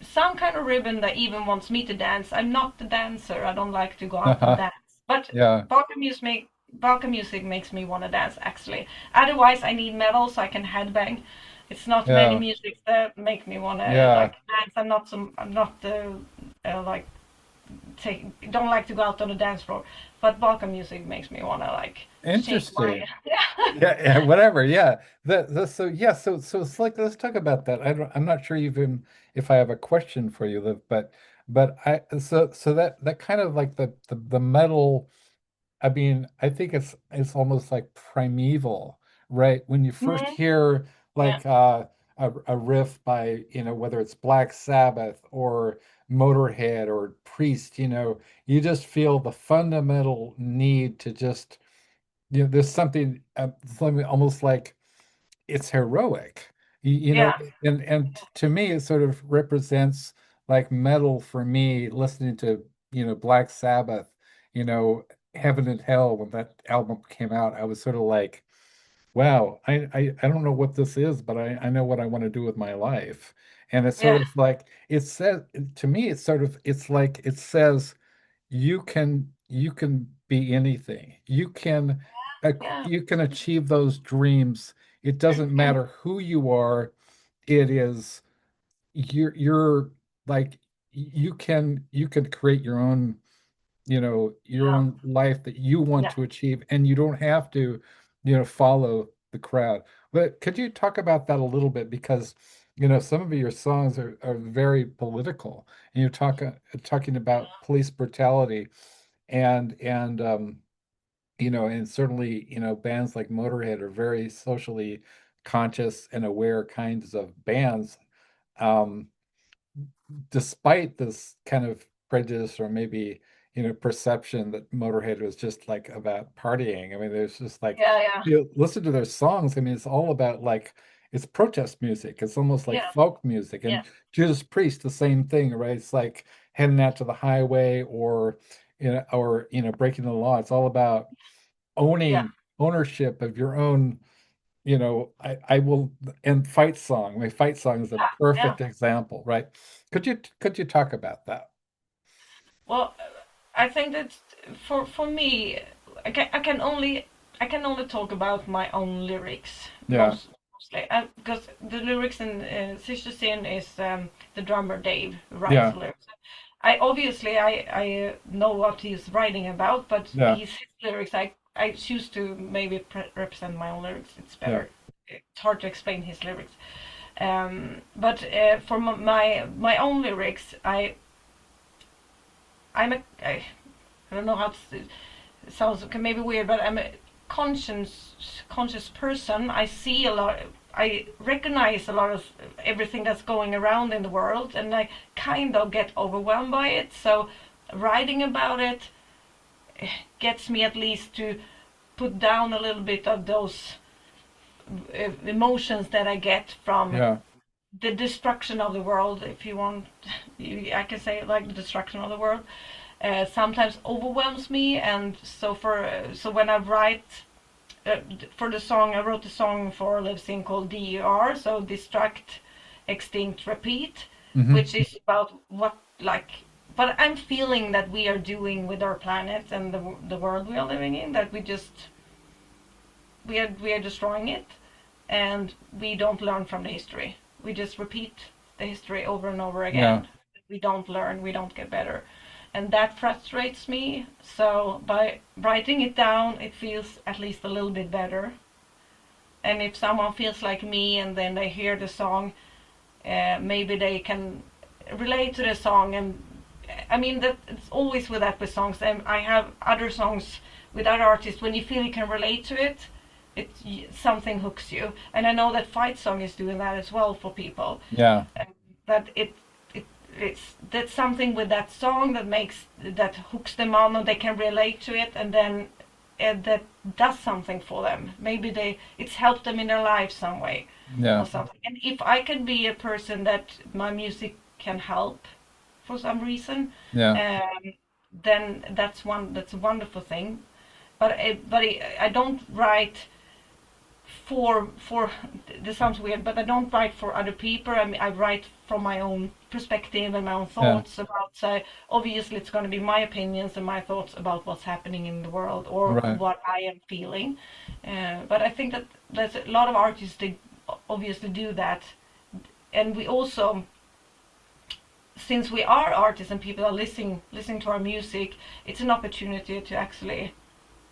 Speaker 2: some kind of ribbon that even wants me to dance. I'm not the dancer. I don't like to go out and dance. But
Speaker 1: Yeah,
Speaker 2: Balkan music makes me want to dance actually. Otherwise, I need metal so I can headbang. It's not many
Speaker 1: yeah,
Speaker 2: music that make me want to
Speaker 1: yeah.
Speaker 2: like dance. I'm not like take don't like to go out on the dance floor. But Balkan music makes me want to like shake my
Speaker 1: Interesting. Yeah, yeah, whatever. Yeah. So yeah, so it's like let's talk about that. I'm not sure even if I have a question for you, Liv, but so that kind of like the metal, I mean, I think it's almost like primeval, right? When you first
Speaker 2: Mhm.
Speaker 1: hear
Speaker 2: Yeah,
Speaker 1: like a riff by, whether it's Black Sabbath or Motorhead or Priest, you just feel the fundamental need to just, there's something almost like it's heroic. You know,
Speaker 2: yeah,
Speaker 1: and to me, it sort of represents like metal for me, listening to, Black Sabbath, you know, Heaven and Hell when that album came out. I was sort of like, wow, I don't know what this is, but I know what I want to do with my life. And it's sort
Speaker 2: yeah,
Speaker 1: of like it says to me, it's like it says you can be anything.
Speaker 2: yeah,
Speaker 1: You can achieve those dreams. It doesn't matter who you are. It is you're like you can create your
Speaker 2: yeah,
Speaker 1: own life that you want
Speaker 2: yeah.
Speaker 1: to achieve, and you don't have to, follow the crowd. But could you talk about that a little bit? Because, some of your songs are very political, and you're talking about police brutality, and certainly, bands like Motorhead are very socially conscious and aware kinds of bands. Um, Despite this kind of prejudice or maybe, perception that Motorhead was just like about partying. I mean, there's just like,
Speaker 2: Yeah, yeah,
Speaker 1: listen to their songs. I mean, it's all about like, it's protest music. It's almost like
Speaker 2: yeah,
Speaker 1: folk music.
Speaker 2: yeah,
Speaker 1: And Judas Priest, the same thing, right? It's like heading out to the highway or breaking the law. It's all about
Speaker 2: yeah,
Speaker 1: ownership of your own, I will, and fight song. My fight song is a
Speaker 2: yeah.
Speaker 1: perfect example, right? Could you talk about that?
Speaker 2: Well, I think that for me, I can only talk about my own lyrics
Speaker 1: Yeah,
Speaker 2: mostly because the lyrics in Sister Sin is the drummer Dave who writes
Speaker 1: yeah,
Speaker 2: the lyrics. I know what he's writing about, but
Speaker 1: yeah,
Speaker 2: his lyrics I choose to maybe represent my own lyrics. It's
Speaker 1: yeah.
Speaker 2: better. It's hard to explain his lyrics. But for my own lyrics, I don't know how to, it sounds maybe weird, but I'm a conscious person. I see a lot. I recognize a lot of everything that's going around in the world, and I kind of get overwhelmed by it. So writing about it gets me at least to put down a little bit of those emotions that I get from
Speaker 1: Yeah.
Speaker 2: the destruction of the world, if you want. I can say it like the destruction of the world. Sometimes overwhelms me, and so when I write for the song, I wrote a song for Livesyn called DER, so Destruct, Extinct, Repeat,
Speaker 1: Hmm.
Speaker 2: which is about what I'm feeling that we are doing with our planet and the world we are living in, that we are destroying it, and we don't learn from the history. We just repeat the history over and over
Speaker 1: Yeah.
Speaker 2: again. We don't learn, we don't get better. And that frustrates me. So by writing it down, it feels at least a little bit better. And if someone feels like me and then they hear the song, maybe they can relate to the song. And I mean, that it's always with that with songs. And I have other songs with other artists. When you feel you can relate to it, it something hooks you. And I know that Fight Song is doing that as well for people.
Speaker 1: Yeah.
Speaker 2: And that it's that's something with that song that hooks them on, and they can relate to it, and then that does something for them. Maybe it's helped them in their life some way
Speaker 1: Yeah.
Speaker 2: or something. And if I can be a person that my music can help for some reason,
Speaker 1: Yeah.
Speaker 2: then that's a wonderful thing. But I don't write for this sounds weird, but I don't write for other people. I mean, I write from my own perspective and my own
Speaker 1: Yeah.
Speaker 2: thoughts about. So obviously, it's going to be my opinions and my thoughts about what's happening in the world or
Speaker 1: Right.
Speaker 2: what I am feeling. But I think that there's a lot of artists that obviously do that, and we also, since we are artists and people are listening to our music, it's an opportunity to actually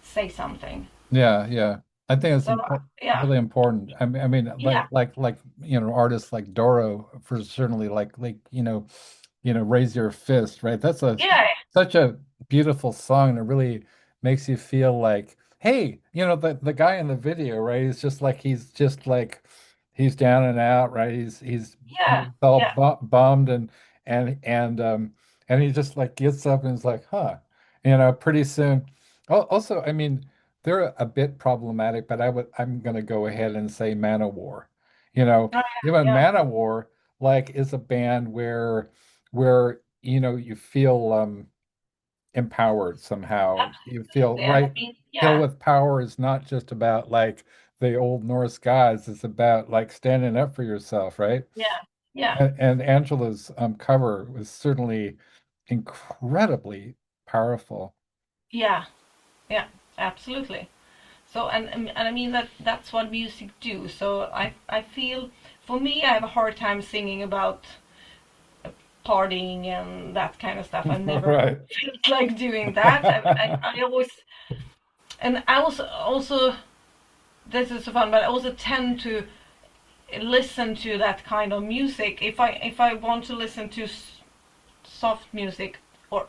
Speaker 2: say something.
Speaker 1: Yeah. Yeah. I think it's
Speaker 2: So yeah,
Speaker 1: really important. I mean,
Speaker 2: yeah,
Speaker 1: artists like Doro for certainly raise your fist, right? That's a
Speaker 2: yeah,
Speaker 1: such a beautiful song that really makes you feel like, hey, the guy in the video, right? He's down and out, right? He's
Speaker 2: yeah,
Speaker 1: all
Speaker 2: yeah.
Speaker 1: bummed and he just like gets up and is like, huh, pretty soon. Also, I mean, they're a bit problematic, but I'm gonna go ahead and say Manowar.
Speaker 2: Oh,
Speaker 1: Even
Speaker 2: yeah,
Speaker 1: Manowar like is a band where you feel empowered somehow. You feel
Speaker 2: absolutely. And I
Speaker 1: right.
Speaker 2: mean,
Speaker 1: Feel
Speaker 2: yeah,
Speaker 1: with power is not just about like the old Norse gods. It's about like standing up for yourself, right?
Speaker 2: yeah, yeah,
Speaker 1: And Angela's cover was certainly incredibly powerful.
Speaker 2: yeah, yeah, absolutely. So and I mean that's what music do. So I feel for me I have a hard time singing about partying and that kind of stuff. I've never
Speaker 1: Right.
Speaker 2: felt like doing that. I always and I also this is so fun, but I also tend to listen to that kind of music if I want to listen to soft music or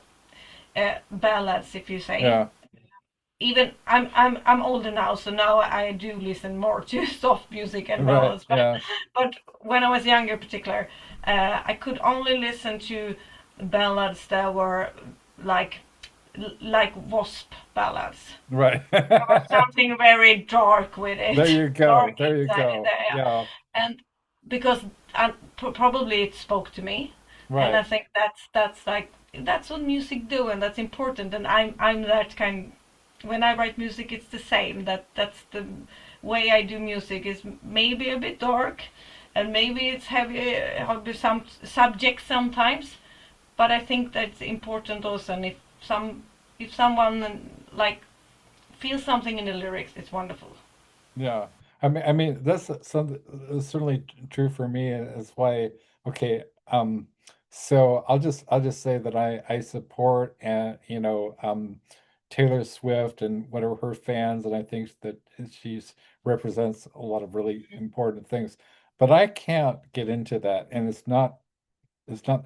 Speaker 2: ballads, if you say.
Speaker 1: Yeah.
Speaker 2: Even I'm older now, so now I do listen more to soft music and
Speaker 1: Right.
Speaker 2: ballads. But
Speaker 1: Yeah.
Speaker 2: but when I was younger, in particular, I could only listen to ballads that were like like Wasp ballads.
Speaker 1: Right.
Speaker 2: There was something very dark with
Speaker 1: There
Speaker 2: it,
Speaker 1: you go.
Speaker 2: dark
Speaker 1: There you
Speaker 2: inside it
Speaker 1: go.
Speaker 2: there, yeah.
Speaker 1: Yeah.
Speaker 2: And because probably it spoke to me, and I
Speaker 1: Right.
Speaker 2: think that's like that's what music do, and that's important. And I'm that kind. When I write music, it's the same. That's the way I do music is maybe a bit dark, and maybe it's heavy some subject sometimes. But I think that's important also. And if someone like feels something in the lyrics, it's wonderful.
Speaker 1: Yeah. I mean, that's certainly true for me. Is why, okay, so I'll just say that I support and Taylor Swift and whatever her fans, and I think that she's represents a lot of really important things. But I can't get into that, and it's not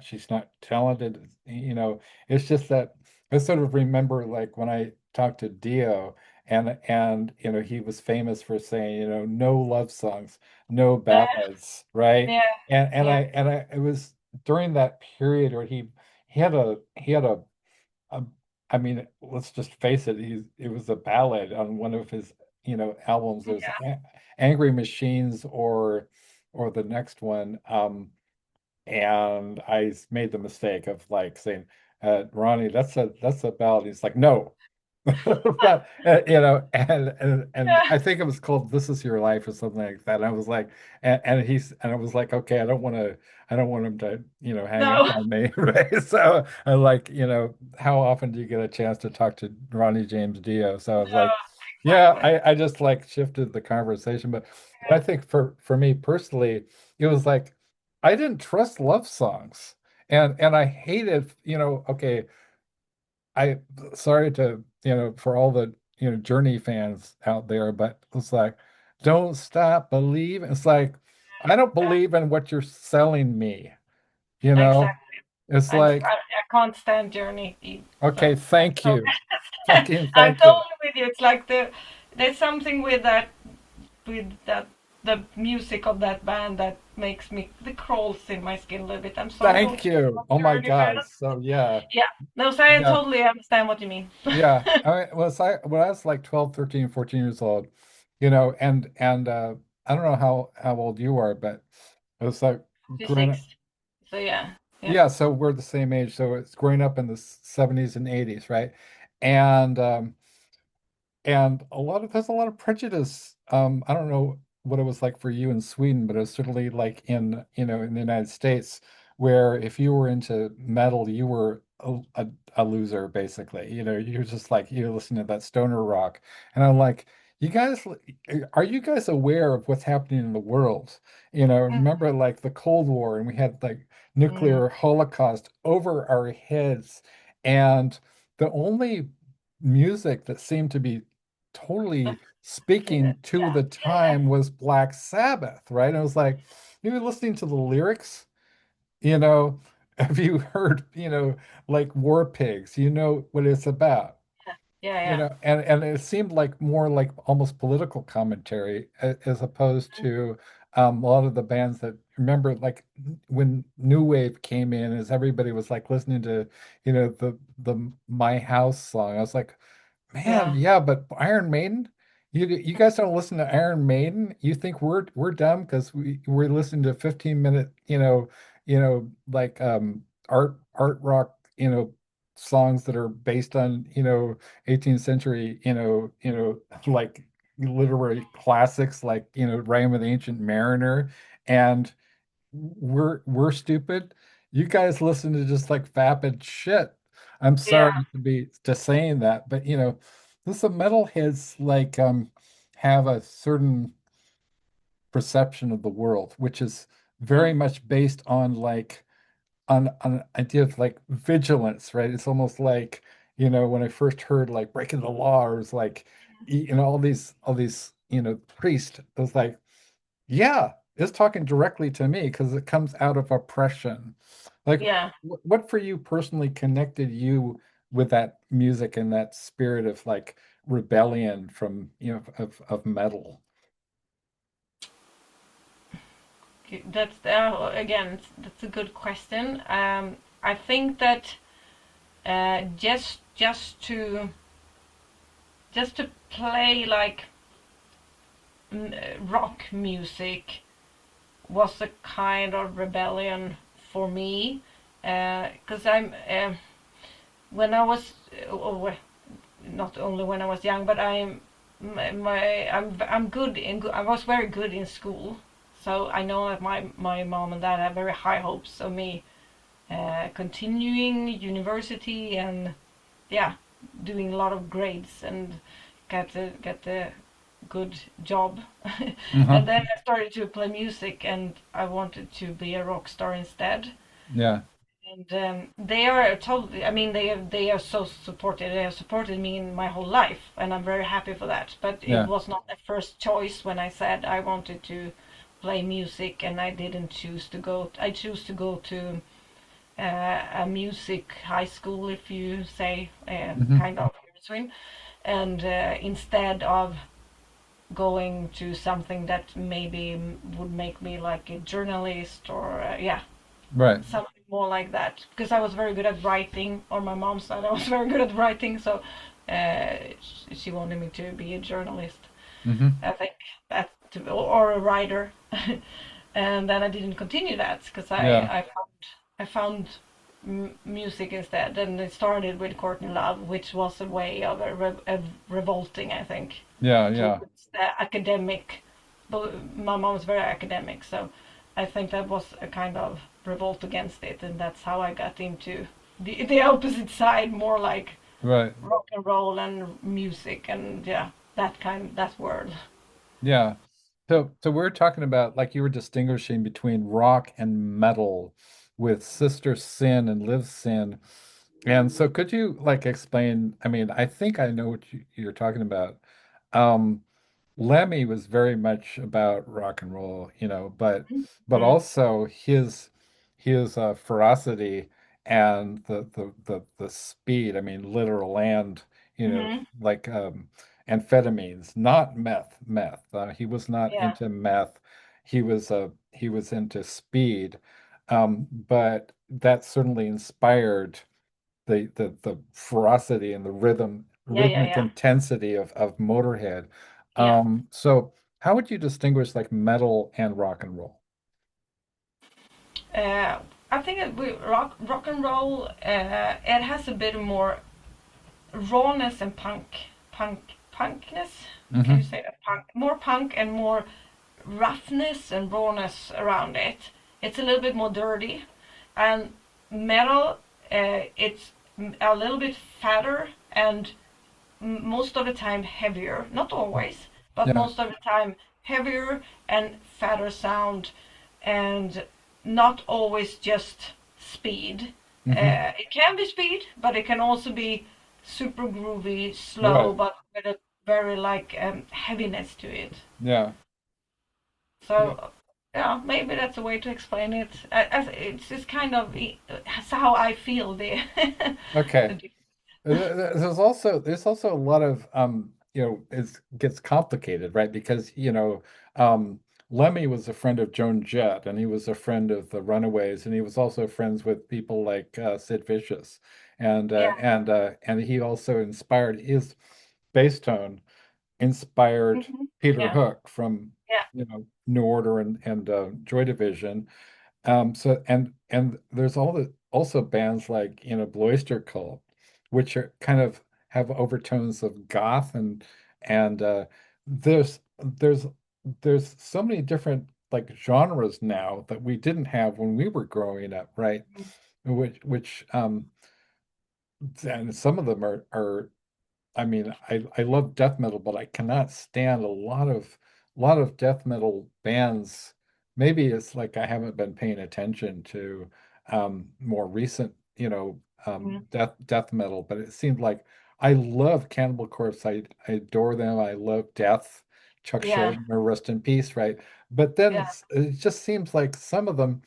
Speaker 1: she's not talented, it's just that I sort of remember like when I talked to Dio and he was famous for saying, no love songs, no
Speaker 2: Uh,
Speaker 1: ballads, right?
Speaker 2: yeah, yeah,
Speaker 1: And it was during that period where he had a I mean, let's just face it, it was a ballad on one of his, albums. There's
Speaker 2: yeah.
Speaker 1: Angry Machines or the next one. And made the mistake of like saying, Ronnie, that's a ballad. He's like, no. But and
Speaker 2: Yeah.
Speaker 1: I think it was called "This Is Your Life" or something like that. And I was like, and I was like, okay, I don't want him to, hang up
Speaker 2: No,
Speaker 1: on me, right? So I like, how often do you get a chance to talk to Ronnie James Dio? So I was
Speaker 2: no,
Speaker 1: like, yeah,
Speaker 2: exactly.
Speaker 1: I just like shifted the conversation, but I
Speaker 2: Yeah.
Speaker 1: think for me personally, it was like I didn't trust love songs, and I hated, okay. I sorry to, for all the, Journey fans out there, but it's like, don't stop believing. It's like, I don't believe in what you're selling me, you know?
Speaker 2: Exactly.
Speaker 1: It's like,
Speaker 2: I can't stand Journey.
Speaker 1: okay,
Speaker 2: So
Speaker 1: thank
Speaker 2: so
Speaker 1: you. Fucking
Speaker 2: I'm
Speaker 1: thank you.
Speaker 2: totally with you. It's like there's something with that the music of that band that makes me the crawls in my skin a little bit. I'm sorry,
Speaker 1: Thank
Speaker 2: don't
Speaker 1: you.
Speaker 2: not
Speaker 1: Oh my
Speaker 2: Journey fans.
Speaker 1: God. So yeah.
Speaker 2: Yeah. No, so I
Speaker 1: Yeah.
Speaker 2: totally understand what you mean.
Speaker 1: Yeah. When I was like 12, 13, 14 years old, and I don't know how old you are, but it was like growing
Speaker 2: 56. So yeah. Yeah.
Speaker 1: Yeah, so we're the same age. So it's growing up in the 70s and 80s, right? And there's a lot of prejudice. I don't know what it was like for you in Sweden, but it was certainly like in the United States, where if you were into metal, you were a loser, basically. You're just like you're listening to that stoner rock. And I'm like, you guys, are you guys aware of what's happening in the world? Remember like the Cold War, and we had like
Speaker 2: Mm,
Speaker 1: nuclear holocaust over our heads, and the only music that seemed to be totally
Speaker 2: yeah.
Speaker 1: speaking to the time was Black Sabbath, right? And I was like, you're listening to the lyrics, you know, have you heard, like War Pigs, you know what it's about,
Speaker 2: Yeah, yeah.
Speaker 1: and it seemed like more like almost political commentary as opposed to a lot of the bands that remember like when New Wave came in, as everybody was like listening to, the My House song. I was like, man,
Speaker 2: Yeah.
Speaker 1: yeah, but Iron Maiden, you guys don't listen to Iron Maiden? You think we're dumb because we're listening to 15-minute, like art rock, songs that are based on, 18th century, like literary classics like, Rime of the Ancient Mariner, and we're stupid. You guys listen to just like vapid shit. I'm
Speaker 2: Yeah.
Speaker 1: sorry to saying that, but this the metalheads like have a certain perception of the world, which is very
Speaker 2: Mm,
Speaker 1: much based on like on an idea of like vigilance, right? It's almost like, when I first heard like breaking the law, or it was like, all these, priests, it was like, yeah, it's talking directly to me because it comes out of oppression. Like,
Speaker 2: yeah.
Speaker 1: what for you personally connected you with that music and that spirit of like rebellion from, of metal?
Speaker 2: That's again, that's a good question. I think that just to play like rock music was a kind of rebellion for me because I'm when I was not only when I was young, but I'm good I was very good in school, so I know that my mom and dad have very high hopes of me continuing university and yeah, doing a lot of grades and get a good job.
Speaker 1: Uh-huh.
Speaker 2: And then I started to play music, and I wanted to be a rock star instead.
Speaker 1: Yeah,
Speaker 2: And they are totally. I mean, they are so supportive. They have supported me in my whole life, and I'm very happy for that. But it
Speaker 1: yeah,
Speaker 2: was not the first choice when I said I wanted to play music, and I didn't choose to go. I chose to go to a music high school, if you say,
Speaker 1: Hmm.
Speaker 2: kind of here in Sweden, and instead of going to something that maybe would make me like a journalist or yeah,
Speaker 1: Right.
Speaker 2: something more like that, because I was very good at writing, or my mom said I was very good at writing, so she wanted me to be a journalist,
Speaker 1: Hmm.
Speaker 2: I think, or a writer. And then I didn't continue that because
Speaker 1: Yeah.
Speaker 2: I found music instead, and it started with Courtney Love, which was a way of revolting, I think,
Speaker 1: Yeah. Yeah.
Speaker 2: towards the academic. But my mom's very academic, so I think that was a kind of revolt against it, and that's how I got into the opposite side, more like
Speaker 1: Right.
Speaker 2: rock and roll and music, and yeah, that world.
Speaker 1: Yeah. So we're talking about like you were distinguishing between rock and metal with Sister Sin and Live Sin. And so could you like explain, I mean, I think I know what you're talking about. Um, Lemmy was very much about rock and roll, but
Speaker 2: Mm.
Speaker 1: also his ferocity and the speed. I mean, literal and
Speaker 2: Hmm.
Speaker 1: like amphetamines, not meth. He was not
Speaker 2: Yeah,
Speaker 1: into meth. He was into speed, but that certainly inspired the ferocity and the
Speaker 2: yeah, yeah,
Speaker 1: rhythmic
Speaker 2: yeah,
Speaker 1: intensity of Motorhead.
Speaker 2: yeah.
Speaker 1: So how would you distinguish like metal and rock and roll?
Speaker 2: Uh, I think rock and roll. It has a bit more rawness and punkness. Can you
Speaker 1: Hmm.
Speaker 2: say that? More punk and more roughness and rawness around it. It's a little bit more dirty, and metal. It's a little bit fatter and most of the time heavier. Not always, but
Speaker 1: Yeah.
Speaker 2: most of the time heavier and fatter sound, and not always just speed.
Speaker 1: Hmm.
Speaker 2: It can be speed, but it can also be super groovy, slow,
Speaker 1: Right.
Speaker 2: but with a very like heaviness to it.
Speaker 1: Yeah. Yeah.
Speaker 2: So yeah, maybe that's a way to explain it. As it's just kind of it's how I feel the.
Speaker 1: Okay.
Speaker 2: the
Speaker 1: There's also a lot of it gets complicated, right? Because Lemmy was a friend of Joan Jett, and he was a friend of the Runaways, and he was also friends with people like Sid Vicious,
Speaker 2: yeah.
Speaker 1: and he also inspired his bass tone inspired
Speaker 2: Hmm.
Speaker 1: Peter
Speaker 2: Yeah.
Speaker 1: Hook from
Speaker 2: Yeah.
Speaker 1: New Order and Joy Division. So there's also bands like Blue Oyster Cult, which are kind of have overtones of goth and there's so many different like genres now that we didn't have when we were growing up, right?
Speaker 2: Mhm.
Speaker 1: Which and some of them are I mean, I love death metal, but I cannot stand a lot of death metal bands. Maybe it's like I haven't been paying attention to more recent,
Speaker 2: Mhm.
Speaker 1: death metal, but it seemed like I love Cannibal Corpse. I adore them. I love Death. Chuck
Speaker 2: Yeah.
Speaker 1: Schuldiner, rest in peace, right? But then
Speaker 2: Yeah.
Speaker 1: it just seems like some of them,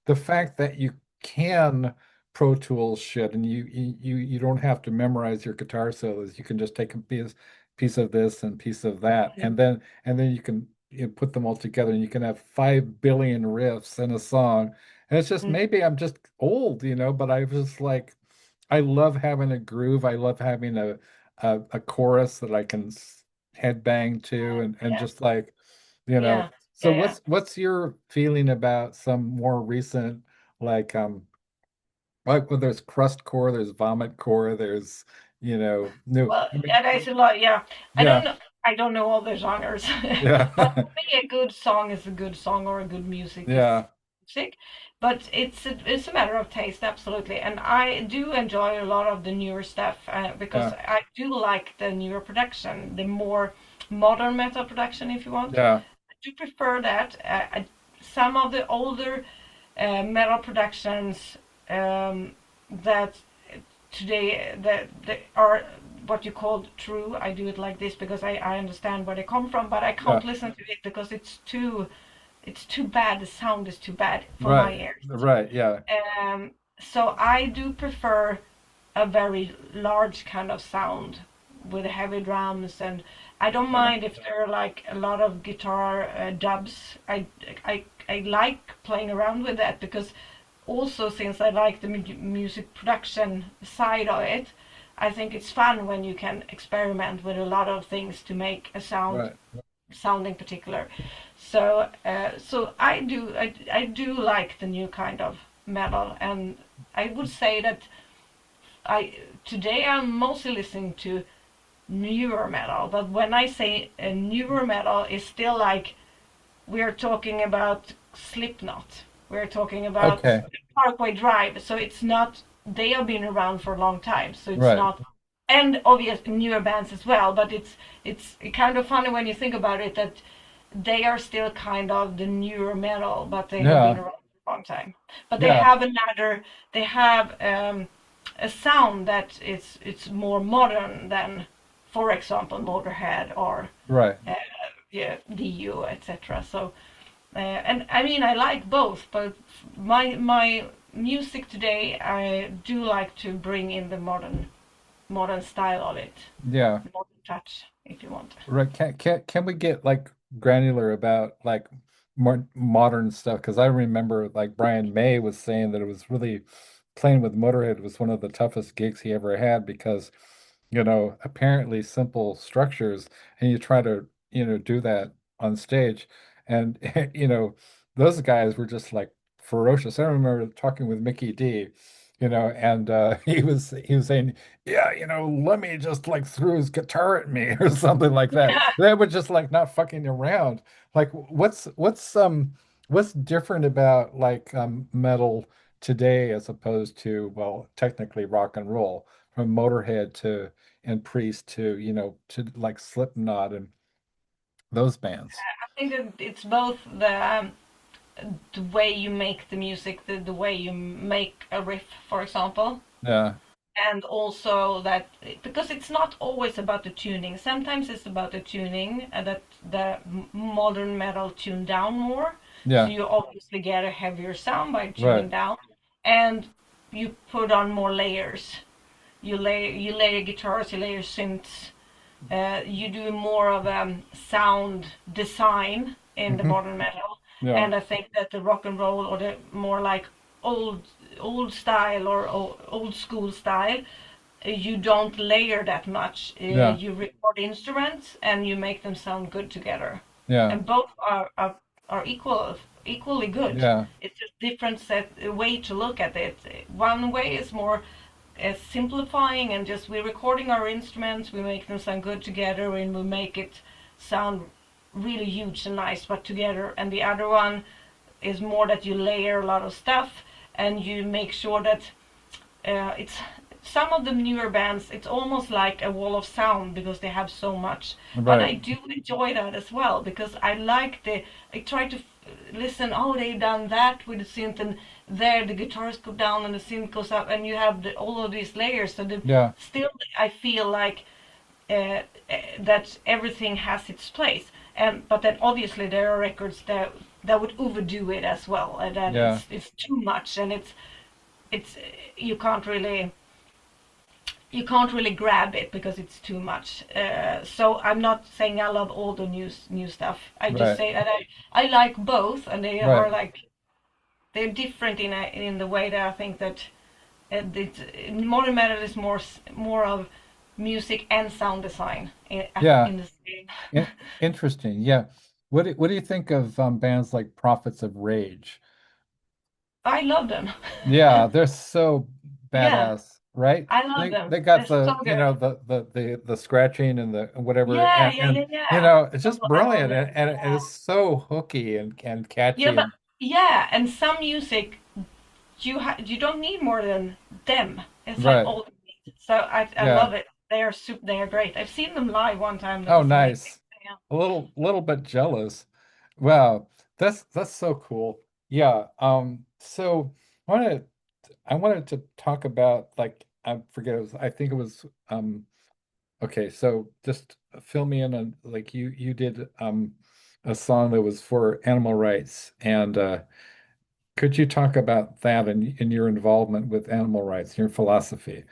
Speaker 1: the fact that you can Pro Tools shit, and you don't have to memorize your guitar solos. You can just take a piece of this and piece of that,
Speaker 2: Mhm.
Speaker 1: and then you can put them all together, and you can have 5 billion riffs in a song. And it's just
Speaker 2: Mhm.
Speaker 1: maybe I'm just old, but I was like, I love having a groove. I love having a chorus that I can headbang to, and
Speaker 2: Yeah.
Speaker 1: just like, you know.
Speaker 2: Yeah.
Speaker 1: So
Speaker 2: Yeah. Yeah.
Speaker 1: what's your feeling about some more recent like well, there's crust core, there's vomit core, there's, new.
Speaker 2: Well,
Speaker 1: I mean,
Speaker 2: yeah, there's a lot. Yeah, I don't
Speaker 1: yeah,
Speaker 2: know. I don't know all the genres, but
Speaker 1: yeah,
Speaker 2: for me, a good song is a good song, or a good music is
Speaker 1: yeah,
Speaker 2: music. But it's a matter of taste, absolutely. And I do enjoy a lot of the newer stuff because
Speaker 1: yeah,
Speaker 2: I do like the newer production, the more modern metal production, if you want.
Speaker 1: yeah,
Speaker 2: I do prefer that. Some of the older metal productions that today that are what you call true. I do it like this because I understand where they come from, but I
Speaker 1: yeah.
Speaker 2: can't listen to it because it's too bad. The sound is too bad for my
Speaker 1: Right,
Speaker 2: ears.
Speaker 1: right, yeah,
Speaker 2: So I do prefer a very large kind of sound with heavy drums, and I don't
Speaker 1: Right.
Speaker 2: mind if there are like a lot of guitar dubs. I like playing around with that because also since I like the music production side of it, I think it's fun when you can experiment with a lot of things to make a
Speaker 1: Right.
Speaker 2: sound in particular. So I do like the new kind of metal, and I would say that I today I'm mostly listening to newer metal. But when I say a newer metal, it's still like we're talking about Slipknot. We're talking about
Speaker 1: Okay.
Speaker 2: Parkway Drive. So it's not they have been around for a long time. So it's
Speaker 1: Right.
Speaker 2: not and obvious newer bands as well. But it's kind of funny when you think about it that they are still kind of the newer metal, but they have been
Speaker 1: Yeah.
Speaker 2: around for a long time. But
Speaker 1: Yeah.
Speaker 2: they have a sound that it's more modern than, for example, Motorhead or
Speaker 1: Right.
Speaker 2: uh, yeah, DU, etc. So, and I mean, I like both, but my music today, I do like to bring in the modern style of it,
Speaker 1: Yeah.
Speaker 2: modern touch, if you want.
Speaker 1: Right. Can we get like granular about like more modern stuff? Because I remember like Brian May was saying that it was really playing with Motorhead was one of the toughest gigs he ever had because, apparently simple structures, and you try to, do that on stage, and those guys were just like ferocious. I remember talking with Mickey D, and he was saying, yeah, let me just like threw his guitar at me or something like that. They were just like not fucking around. Like what's different about like metal today as opposed to, well, technically rock and roll from Motorhead to and Priest to, to like Slipknot and those bands.
Speaker 2: I think that it's both the way you make the music, the way you make a riff, for example,
Speaker 1: Yeah,
Speaker 2: and also that because it's not always about the tuning. Sometimes it's about the tuning, that the modern metal tune down more, so
Speaker 1: yeah,
Speaker 2: you obviously get a heavier sound by tuning
Speaker 1: right.
Speaker 2: down, and you put on more layers. You layer guitars, you layer synths. You do more of a sound design in the
Speaker 1: Hmm.
Speaker 2: modern metal,
Speaker 1: Yeah,
Speaker 2: and I think that the rock and roll or the more like old old style or old school style, you don't layer that much.
Speaker 1: yeah,
Speaker 2: You record instruments and you make them sound good together,
Speaker 1: yeah,
Speaker 2: and both are equally good.
Speaker 1: yeah,
Speaker 2: It's just different way to look at it. One way is more simplifying and just we're recording our instruments, we make them sound good together, and we make it sound really huge and nice but together. And the other one is more that you layer a lot of stuff and you make sure that it's some of the newer bands, it's almost like a wall of sound because they have so much. But
Speaker 1: right.
Speaker 2: I do enjoy that as well because I try to listen, oh, they've done that with the synth, and there the guitars go down and the synth goes up, and you have all of these layers. So
Speaker 1: Yeah,
Speaker 2: still, I feel like uh, that everything has its place. And but then obviously there are records that would overdo it as well, and that
Speaker 1: yeah,
Speaker 2: it's too much, and it's you can't really you can't really grab it because it's too much. So I'm not saying I love all the new stuff. I just
Speaker 1: right,
Speaker 2: say that I like both, and they
Speaker 1: right.
Speaker 2: are like they're different in the way that I think that it's, modern metal is more of music and sound design
Speaker 1: Yeah,
Speaker 2: in the same.
Speaker 1: interesting. Yeah. What do you think of bands like Prophets of Rage?
Speaker 2: I love them.
Speaker 1: Yeah, they're so
Speaker 2: Yeah,
Speaker 1: badass, right?
Speaker 2: I love
Speaker 1: They
Speaker 2: them.
Speaker 1: they got
Speaker 2: They're so
Speaker 1: the,
Speaker 2: good.
Speaker 1: the scratching and the whatever,
Speaker 2: Yeah,
Speaker 1: and
Speaker 2: yeah, yeah, yeah.
Speaker 1: it's just
Speaker 2: I love
Speaker 1: brilliant, and,
Speaker 2: them.
Speaker 1: and it's so hooky and
Speaker 2: Yeah,
Speaker 1: catchy,
Speaker 2: but
Speaker 1: and
Speaker 2: yeah, and some music you don't need more than them. It's like
Speaker 1: right.
Speaker 2: all you need. So I
Speaker 1: Yeah.
Speaker 2: love it. They are great. I've seen them live one time. That
Speaker 1: Oh,
Speaker 2: was amazing.
Speaker 1: nice.
Speaker 2: Yeah.
Speaker 1: A little bit jealous. Wow, that's so cool. Yeah. So I wanted to talk about like I forget I think it was okay, so just fill me in on like you did a song that was for animal rights, and Could you talk about that and your involvement with animal rights, your philosophy?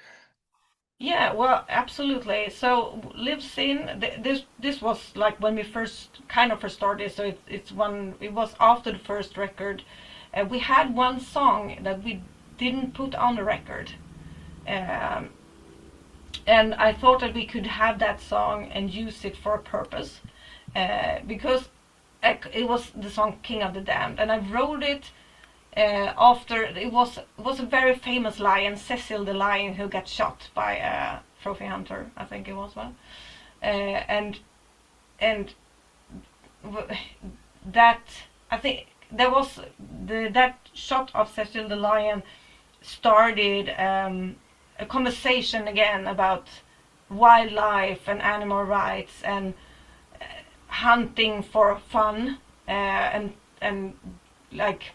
Speaker 2: Yeah, well, absolutely. So lives in this was like when we first started. So it was after the first record. We had one song that we didn't put on the record, um, and I thought that we could have that song and use it for a purpose, because it was the song "King of the Damned," and I wrote it after it was a very famous lion, Cecil the lion, who got shot by a trophy hunter. I think it was one, and that I think there was that shot of Cecil the lion started a conversation again about wildlife and animal rights and hunting for fun, and like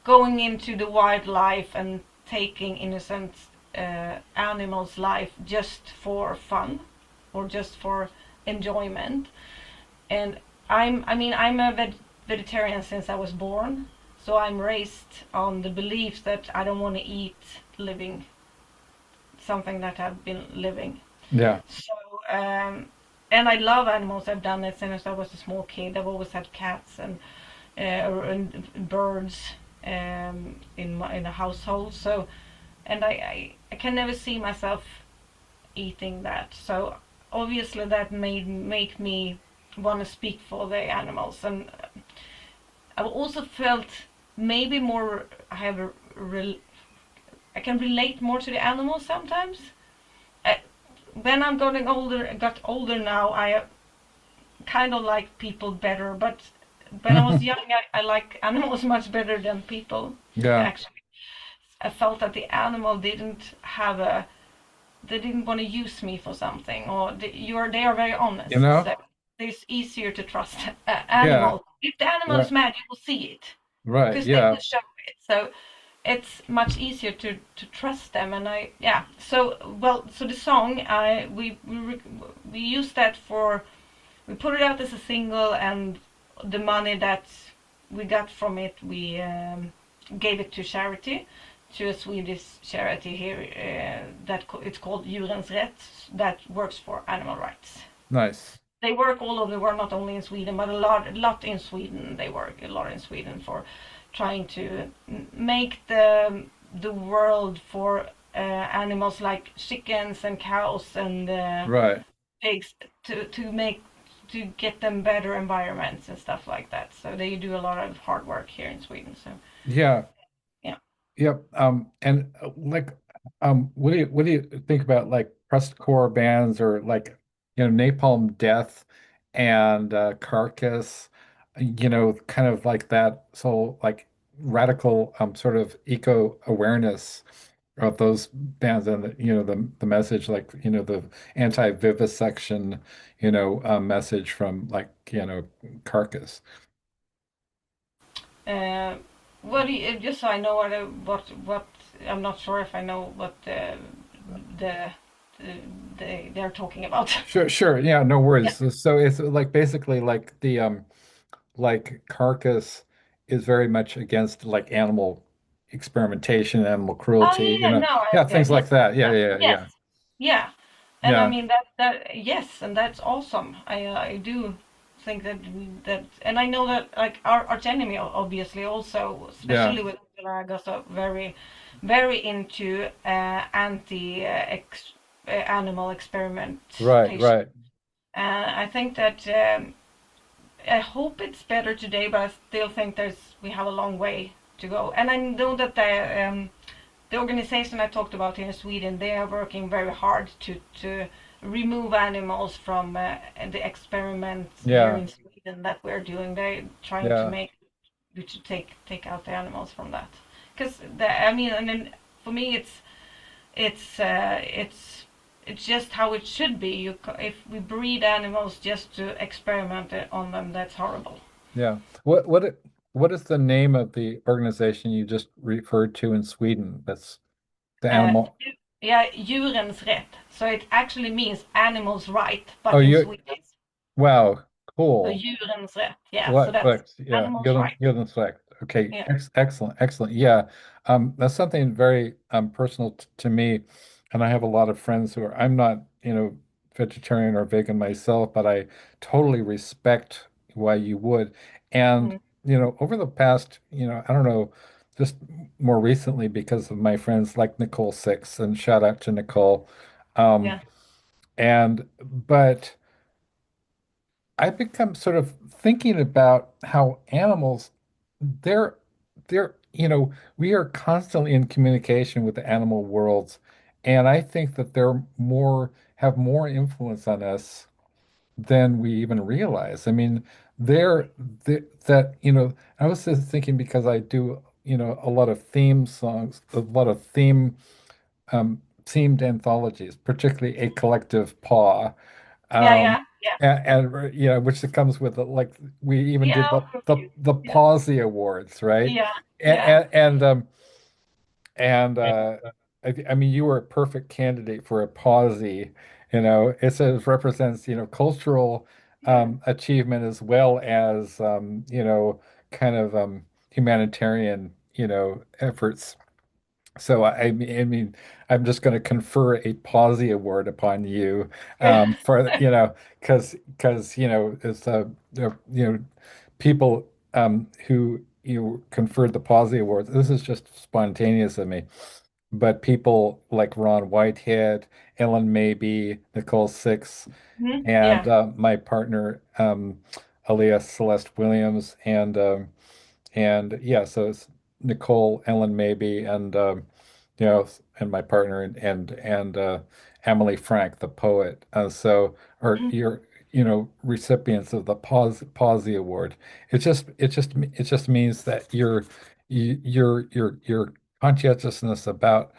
Speaker 2: going into the wildlife and taking innocent animals' life just for fun or just for enjoyment. And I'm a vegetarian since I was born, so I'm raised on the belief that I don't want to eat living something that have been living.
Speaker 1: Yeah,
Speaker 2: So, and I love animals. I've done it since I was a small kid. I've always had cats and birds in the household. So, and I can never see myself eating that. So obviously that made make me want to speak for the animals, and I also felt maybe more. I can relate more to the animals sometimes. Uh, when I'm got older now, I kind of like people better. But when I was young, I like animals much better than people.
Speaker 1: yeah.
Speaker 2: Actually, I felt that the animal didn't have a. They didn't want to use me for something, or they are very
Speaker 1: You
Speaker 2: honest.
Speaker 1: know?
Speaker 2: So it's easier to trust
Speaker 1: Yeah,
Speaker 2: animal. If the animal
Speaker 1: right,
Speaker 2: is mad, you will see it
Speaker 1: right.
Speaker 2: because they
Speaker 1: Yeah,
Speaker 2: will show it. So it's much easier to trust them. And I yeah. So well, so the song we used that for we put it out as a single, and the money that we got from it we gave it to charity, to a Swedish charity here it's called Djurens Rätt, that works for animal rights.
Speaker 1: nice.
Speaker 2: They work all over the world, not only in Sweden, but a lot in Sweden. They work a lot in Sweden for trying to make the world for animals like chickens and cows and
Speaker 1: Right.
Speaker 2: pigs to get them better environments and stuff like that. So they do a lot of hard work here in Sweden. So
Speaker 1: Yeah.
Speaker 2: yeah.
Speaker 1: Yep. And like, what do you think about like core bands or like, Napalm Death and Carcass, kind of like that, so like radical sort of eco awareness of those bands and the message, like, the anti-vivisection, message from like, Carcass.
Speaker 2: Uh, what do you, just so I know what I'm not sure if I know what the, they're talking about.
Speaker 1: Sure, sure. Yeah, no
Speaker 2: Yeah.
Speaker 1: worries. So it's like basically like the like Carcass is very much against like animal experimentation, animal
Speaker 2: Oh
Speaker 1: cruelty,
Speaker 2: yeah, no,
Speaker 1: yeah,
Speaker 2: yeah,
Speaker 1: things
Speaker 2: yes,
Speaker 1: like that. Yeah,
Speaker 2: yeah,
Speaker 1: yeah,
Speaker 2: yes,
Speaker 1: yeah.
Speaker 2: yeah, and I
Speaker 1: Yeah,
Speaker 2: mean that yes, and that's awesome. I do think that, and I know that like our arch enemy obviously also,
Speaker 1: yeah.
Speaker 2: especially with Galagos, are very into anti animal
Speaker 1: Right,
Speaker 2: experimentation.
Speaker 1: right.
Speaker 2: I think that I hope it's better today, but I still think we have a long way to go. And I know that the organization I talked about here in Sweden, they are working very hard to remove animals from the experiments here
Speaker 1: Yeah,
Speaker 2: in Sweden that we're doing. They're trying to
Speaker 1: yeah,
Speaker 2: make we to take out the animals from that. Because I mean, and then for me, it's uh, it's it's just how it should be. If we breed animals just to experiment on them, that's horrible.
Speaker 1: yeah. What is the name of the organization you just referred to in Sweden? That's the
Speaker 2: Uh,
Speaker 1: animal.
Speaker 2: yeah, djurens rätt. So it actually means animals' right,
Speaker 1: Oh,
Speaker 2: but in
Speaker 1: you,
Speaker 2: Swedish.
Speaker 1: wow,
Speaker 2: So
Speaker 1: cool.
Speaker 2: djurens rätt. Yeah, so
Speaker 1: What,
Speaker 2: that's
Speaker 1: yeah,
Speaker 2: animals' right.
Speaker 1: Jürgen Select. Okay,
Speaker 2: Yeah.
Speaker 1: excellent, excellent. Yeah, that's something very personal to me, and I have a lot of friends who are. I'm not, vegetarian or vegan myself, but I totally respect why you would. And
Speaker 2: Mm.
Speaker 1: over the past, I don't know, just more recently because of my friends like Nicole Six, and shout out to Nicole. Um,
Speaker 2: Yeah.
Speaker 1: but I've become sort of thinking about how animals, they're, we are constantly in communication with the animal worlds, and I think that have more influence on us than we even realize. I mean, they're, that, I was just thinking because I do, a lot of theme songs, a lot of themed anthologies, particularly A Collective Paw.
Speaker 2: Yeah.
Speaker 1: Um,
Speaker 2: Yeah. Yeah.
Speaker 1: which comes with like we even
Speaker 2: Yeah.
Speaker 1: did
Speaker 2: Oh, so cute.
Speaker 1: the
Speaker 2: Yeah.
Speaker 1: Pawsey Awards, right?
Speaker 2: Yeah. Yeah.
Speaker 1: And I mean, you were a perfect candidate for a Pawsey. It says represents cultural
Speaker 2: Yeah.
Speaker 1: achievement as well as kind of humanitarian efforts. So I mean, I'm just going to confer a Pawsey Award upon you, for because it's people who conferred the Pawsey Awards. This is just spontaneous of me, but people like Ron Whitehead, Ellen Mabey, Nicole Six, and
Speaker 2: Yeah.
Speaker 1: my partner Aaliyah Celeste Williams, and yeah, so it's Nicole, Ellen Mabey, and and my partner, and Emily Frank, the poet. So are
Speaker 2: Mhm.
Speaker 1: you're recipients of the Pawsey Award. It just means that your conscientiousness about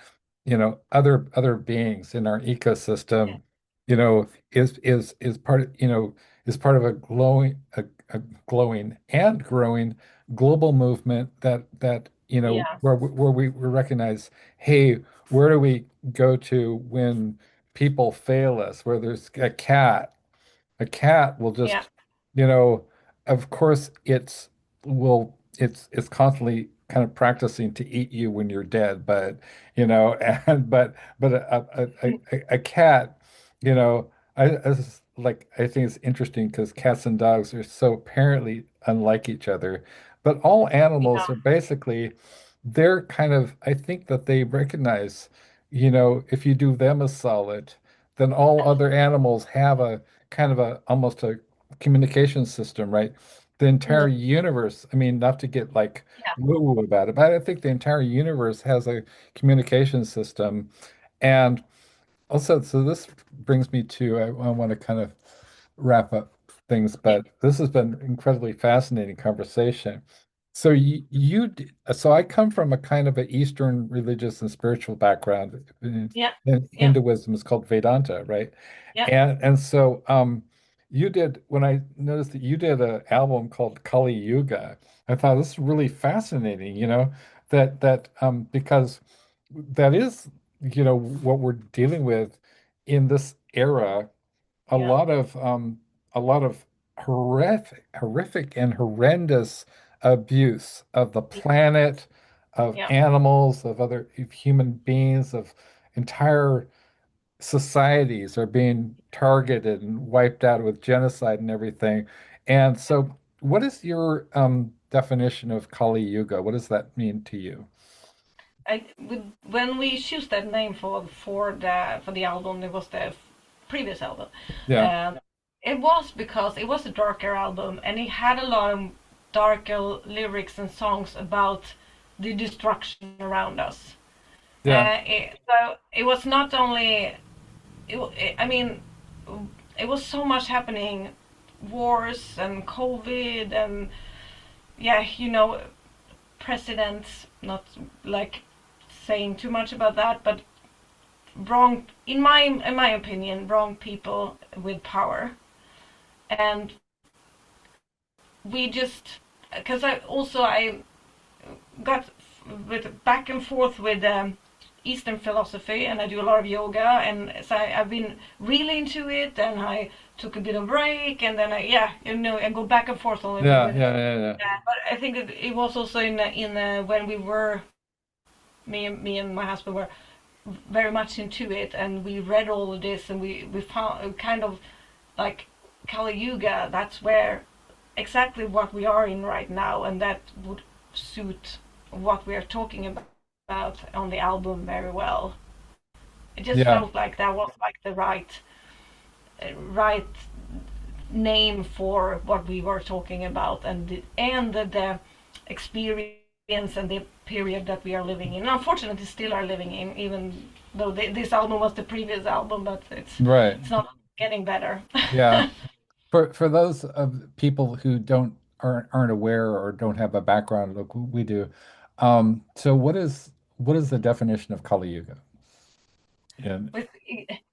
Speaker 1: other beings in our
Speaker 2: Yeah.
Speaker 1: ecosystem, is part of a a glowing and growing global movement that
Speaker 2: Yeah.
Speaker 1: where we recognize, hey, where do we go to when people fail us? Where there's a cat will
Speaker 2: Yeah.
Speaker 1: just, you know, of course it's constantly kind of practicing to eat you when you're dead, but but a cat, I think it's interesting because cats and dogs are so apparently unlike each other, but all animals are basically, they're kind of, I think that they recognize, if you do them a solid, then all other animals have a kind of a almost a communication system, right? The entire
Speaker 2: Mm.
Speaker 1: universe, I mean, not to get like
Speaker 2: Yeah.
Speaker 1: woo-woo about it, but I think the entire universe has a communication system. And also, so this brings me to, I want to kind of wrap up things,
Speaker 2: Yeah.
Speaker 1: but this has been incredibly fascinating conversation. So so I come from a kind of an Eastern religious and spiritual background.
Speaker 2: Yeah.
Speaker 1: In
Speaker 2: Yeah.
Speaker 1: Hinduism is called Vedanta, right?
Speaker 2: Yeah.
Speaker 1: And so you did, when I noticed that you did an album called Kali Yuga, I thought this is really fascinating, because that is, what we're dealing with in this era, a
Speaker 2: Yeah.
Speaker 1: lot of horrific and horrendous abuse of the planet, of
Speaker 2: Yeah.
Speaker 1: animals, of human beings, of entire societies are being targeted and wiped out with genocide and everything. And so, what is your definition of Kali Yuga? What does that mean to you?
Speaker 2: When we choose that name for the album, it was the previous album.
Speaker 1: Yeah,
Speaker 2: Um, it was because it was a darker album, and it had a lot of darker lyrics and songs about the destruction around us.
Speaker 1: yeah,
Speaker 2: So it was not only I mean, it was so much happening, wars and COVID and yeah, presidents, not like saying too much about that, but wrong in my opinion, wrong people with power. And we just because I got with back and forth with Eastern philosophy, and I do a lot of yoga, and so I've been really into it, and I took a bit of break, and then I go back and forth a little bit
Speaker 1: Yeah,
Speaker 2: with it.
Speaker 1: yeah, yeah, yeah.
Speaker 2: But I think it was also in when we were me and my husband were very much into it, and we read all of this, and we found kind of like Kali Yuga. That's where exactly what we are in right now, and that would suit what we are talking about on the album very well. It just
Speaker 1: Yeah.
Speaker 2: felt like that was like the right name for what we were talking about, and the experience and the period that we are living in. Unfortunately, still are living in, even though this album was the previous album, but
Speaker 1: Right.
Speaker 2: it's not getting better.
Speaker 1: Yeah. For those of people who aren't aware or don't have a background like we do, so what is the definition of Kali Yuga? And
Speaker 2: With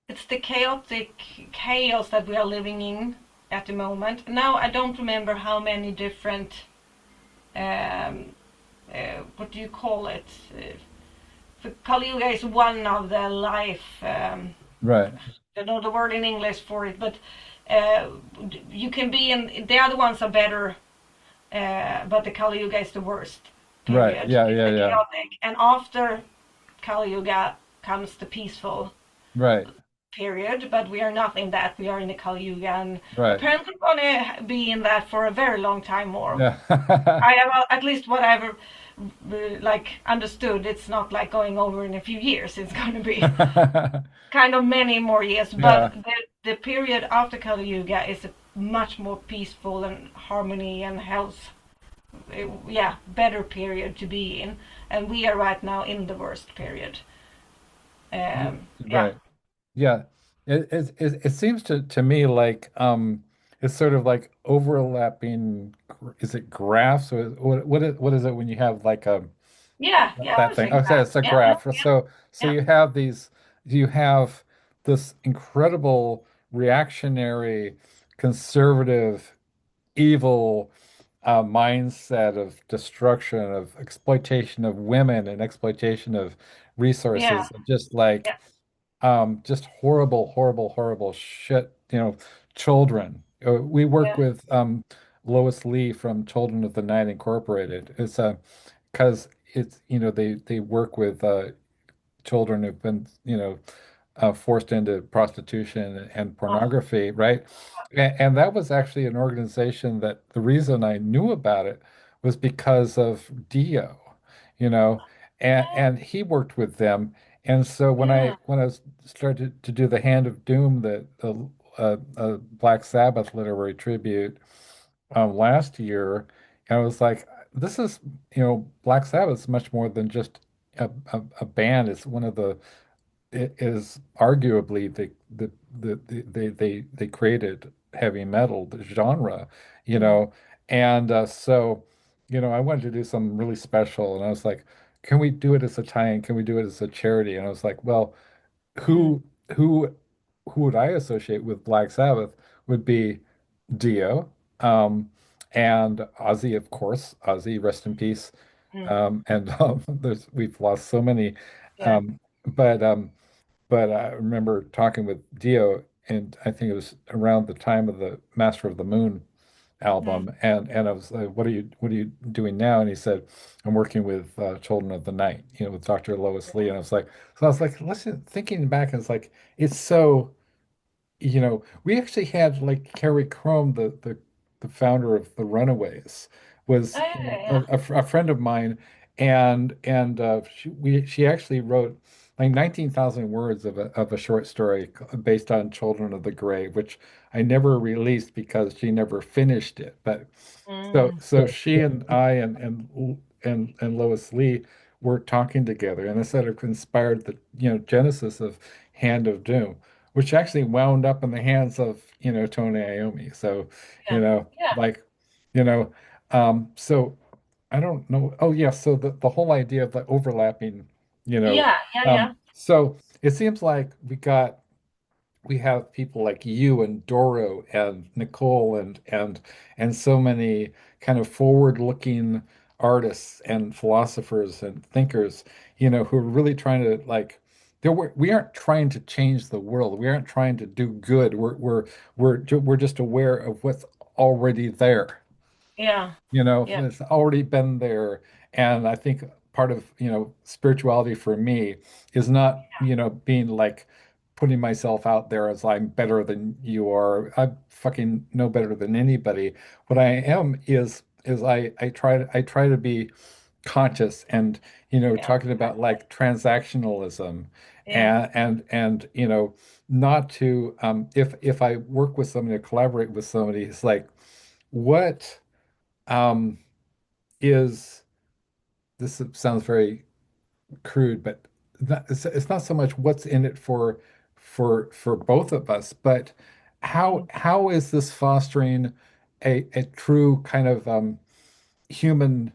Speaker 2: it's the chaotic chaos that we are living in at the moment. Now I don't remember how many different what do you call it? Kali Yuga is one of the life.
Speaker 1: right,
Speaker 2: I don't know the word in English for it, but uh, you can be in. The other ones are better, but the Kali Yuga is the worst.
Speaker 1: right,
Speaker 2: Period.
Speaker 1: yeah,
Speaker 2: It's
Speaker 1: yeah,
Speaker 2: the
Speaker 1: yeah,
Speaker 2: chaotic, and after Kali Yuga comes the peaceful
Speaker 1: right,
Speaker 2: period. But we are not in that. We are in the Kali Yuga, and
Speaker 1: right,
Speaker 2: apparently we're gonna be in that for a very long time more.
Speaker 1: yeah,
Speaker 2: I have at least what I've like understood. It's not like going over in a few years. It's going to be kind of many more years.
Speaker 1: yeah,
Speaker 2: But the period after Kali Yuga is a much more peaceful and harmony and health. Yeah, better period to be in, and we are right now in the worst period. Yeah,
Speaker 1: right. Yeah, it seems to me like it's sort of like overlapping. Is it graphs or what is it when you have like
Speaker 2: yeah, yeah. I
Speaker 1: that
Speaker 2: would
Speaker 1: thing?
Speaker 2: say
Speaker 1: Oh,
Speaker 2: graph.
Speaker 1: it's a
Speaker 2: Yeah, yeah,
Speaker 1: graph. So
Speaker 2: yeah,
Speaker 1: you have this incredible reactionary, conservative, evil mindset of destruction, of exploitation of women and exploitation of
Speaker 2: yeah,
Speaker 1: resources, and just like
Speaker 2: yeah,
Speaker 1: just horrible, horrible, horrible shit, children. We work
Speaker 2: yeah,
Speaker 1: with Lois Lee from Children of the Night Incorporated. It's because it's they work with children who've been forced into prostitution and
Speaker 2: oh,
Speaker 1: pornography, right? And that was actually an organization that the reason I knew about it was because of Dio, you know, and he worked with them. And so
Speaker 2: yeah,
Speaker 1: when I started to do the Hand of Doom, the Black Sabbath literary tribute last year, and I was like, this is, Black Sabbath is much more than just a band. It's one of the it is arguably they created heavy metal, the genre, you
Speaker 2: mm,
Speaker 1: know, and so I wanted to do something really special, and I was like, can we do it as a tie-in? Can we do it as a charity? And I was like, well,
Speaker 2: mm,
Speaker 1: who who who would I associate with Black Sabbath would be Dio, and Ozzy, of course. Ozzy, rest in peace.
Speaker 2: mm,
Speaker 1: And we've lost so many,
Speaker 2: yeah,
Speaker 1: um, but I remember talking with Dio, and I think it was around the time of the Master of the Moon
Speaker 2: mm,
Speaker 1: album, and I was like, "What are you doing now?" And he said, "I'm working with Children of the Night, with Dr. Lois Lee." And I was like, listen, thinking back, and it's like it's so we actually had like Carrie Chrome, the founder of the Runaways, was
Speaker 2: yeah, yeah, yeah,
Speaker 1: a friend of mine, and she actually wrote like 19,000 words of a short story based on Children of the Grave, which I never released because she never finished it. But so
Speaker 2: mm,
Speaker 1: so she and I and Lois Lee were talking together, and this sort of inspired the genesis of Hand of Doom, which actually wound up in the hands of Tony Iommi. So
Speaker 2: yeah, yeah,
Speaker 1: like so I don't know. Oh yeah, so the whole idea of the overlapping,
Speaker 2: yeah, yeah, yeah,
Speaker 1: so it seems like we have people like you and Doro and Nicole and so many kind of forward-looking artists and philosophers and thinkers, who are really trying to like we aren't trying to change the world. We aren't trying to do good. We're just aware of what's already there.
Speaker 2: Yeah. Yeah.
Speaker 1: It's already been there. And I think part of, spirituality for me is not, being like putting myself out there as I'm better than you are. I fucking know better than anybody. What I am is I try to be conscious and,
Speaker 2: Yeah.
Speaker 1: talking about like transactionalism
Speaker 2: Yeah.
Speaker 1: and not to if I work with somebody or collaborate with somebody, it's like what um, is this sounds very crude, but it's not so much what's in it for both of us, but how
Speaker 2: Mm.
Speaker 1: how is this fostering a true kind of human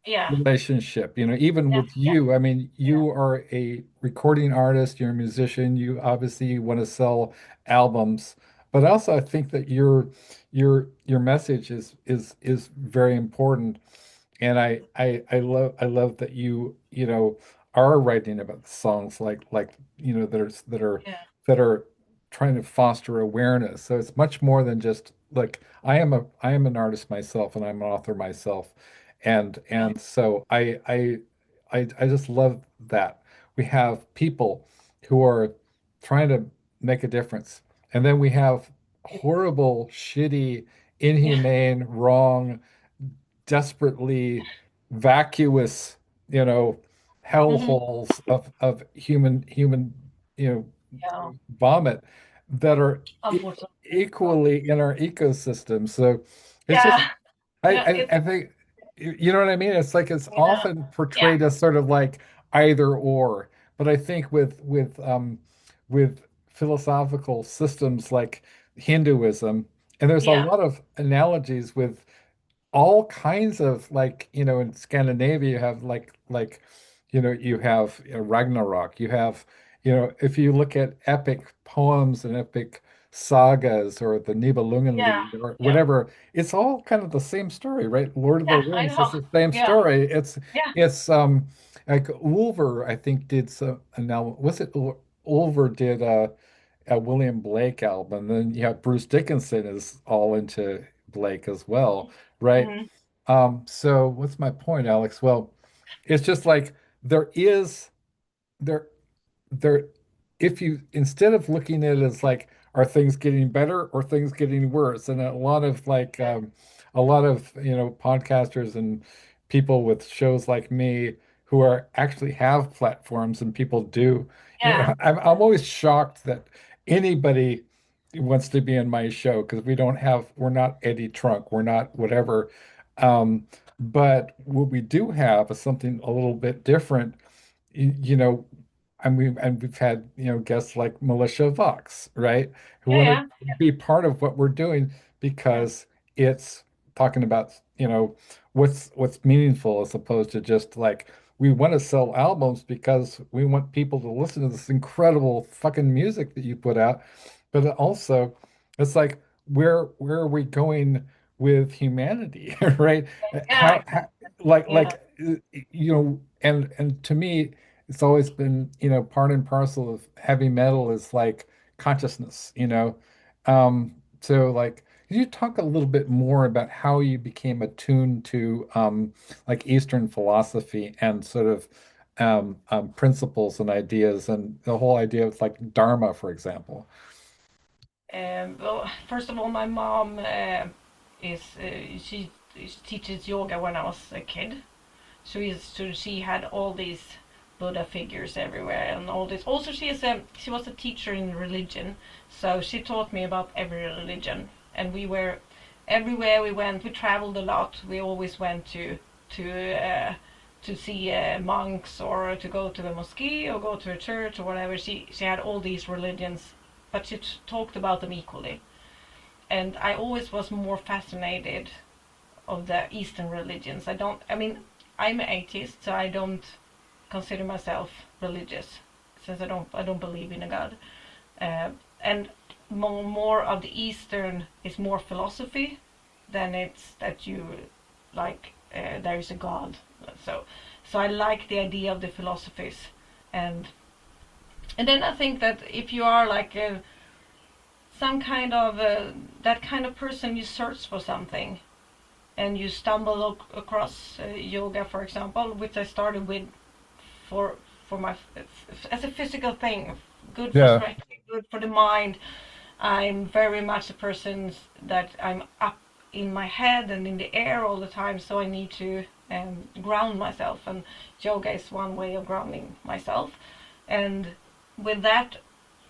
Speaker 2: Yeah.
Speaker 1: relationship? Even
Speaker 2: Yeah.
Speaker 1: with
Speaker 2: Yeah.
Speaker 1: you, I mean,
Speaker 2: Yeah.
Speaker 1: you are a recording artist, you're a musician, you obviously want to sell albums, but also I think that your message is very important. And I love that you are writing about songs like
Speaker 2: Yeah.
Speaker 1: that are trying to foster awareness. So it's much more than just like I am an artist myself and I'm an author myself. And
Speaker 2: Yeah.
Speaker 1: and so I just love that. We have people who are trying to make a difference. And then we have horrible, shitty,
Speaker 2: Yeah.
Speaker 1: inhumane, wrong, desperately vacuous, you know,
Speaker 2: Hmm.
Speaker 1: hellholes of human, you know,
Speaker 2: Yeah.
Speaker 1: vomit that are
Speaker 2: Unfortunately. So,
Speaker 1: equally in our ecosystem. So it's just,
Speaker 2: yeah.
Speaker 1: I,
Speaker 2: Yeah.
Speaker 1: I,
Speaker 2: It's,
Speaker 1: I think, you know what I mean? It's like it's
Speaker 2: yeah.
Speaker 1: often
Speaker 2: Yeah.
Speaker 1: portrayed as sort of like either or, but I think with philosophical systems like Hinduism, and there's a
Speaker 2: Yeah.
Speaker 1: lot of analogies with all kinds of like in Scandinavia you have like you have Ragnarok, you have if you look at epic poems and epic sagas or the
Speaker 2: Yeah.
Speaker 1: Nibelungenlied or
Speaker 2: Yeah.
Speaker 1: whatever, it's all kind of the same story, right? Lord of the
Speaker 2: Yeah. I
Speaker 1: Rings is
Speaker 2: know.
Speaker 1: the same
Speaker 2: Yeah.
Speaker 1: story. it's
Speaker 2: Yeah.
Speaker 1: it's like Ulver I think did some now was it Ulver did a William Blake album. Then you have Bruce Dickinson is all into Blake as well, right?
Speaker 2: Hmm.
Speaker 1: So what's my point, Alex? Well, it's just like there is there there if you instead of looking at it as like are things getting better or things getting worse, and a lot of podcasters and people with shows like me who are actually have platforms and people do
Speaker 2: Yeah.
Speaker 1: I'm always shocked that anybody wants to be in my show because we're not Eddie Trunk, we're not whatever. But what we do have is something a little bit different, you know, and we've had, guests like Militia Vox, right? Who
Speaker 2: Yeah.
Speaker 1: want
Speaker 2: Yeah.
Speaker 1: to be part of what we're doing
Speaker 2: Yeah.
Speaker 1: because it's talking about, what's meaningful as opposed to just like we want to sell albums because we want people to listen to this incredible fucking music that you put out. But also it's like where are we going with humanity, right?
Speaker 2: Yeah.
Speaker 1: How like
Speaker 2: Yeah.
Speaker 1: like and to me it's always been, part and parcel of heavy metal is like consciousness, so like, can you talk a little bit more about how you became attuned to like Eastern philosophy and sort of principles and ideas and the whole idea of like Dharma, for example?
Speaker 2: Well, first of all, my mom is she teaches yoga when I was a kid. So she had all these Buddha figures everywhere and all this. Also, she was a teacher in religion, so she taught me about every religion. And we were everywhere we went. We traveled a lot. We always went to see monks or to go to the mosque or go to a church or whatever. She had all these religions, but she talked about them equally. And I always was more fascinated of the Eastern religions. I mean, I'm an atheist, so I don't consider myself religious since I don't believe in a God. And more of the Eastern is more philosophy than it's that you like there is a God So, so I like the idea of the philosophies, and and then I think that if you are like some kind of that kind of person, you search for something and you stumble across yoga, for example, which I started with for for my as a physical thing, good for
Speaker 1: Yeah.
Speaker 2: stretching, good for the mind. I'm very much a person that I'm up in my head and in the air all the time, so I need to ground myself, and yoga is one way of grounding myself. And with that,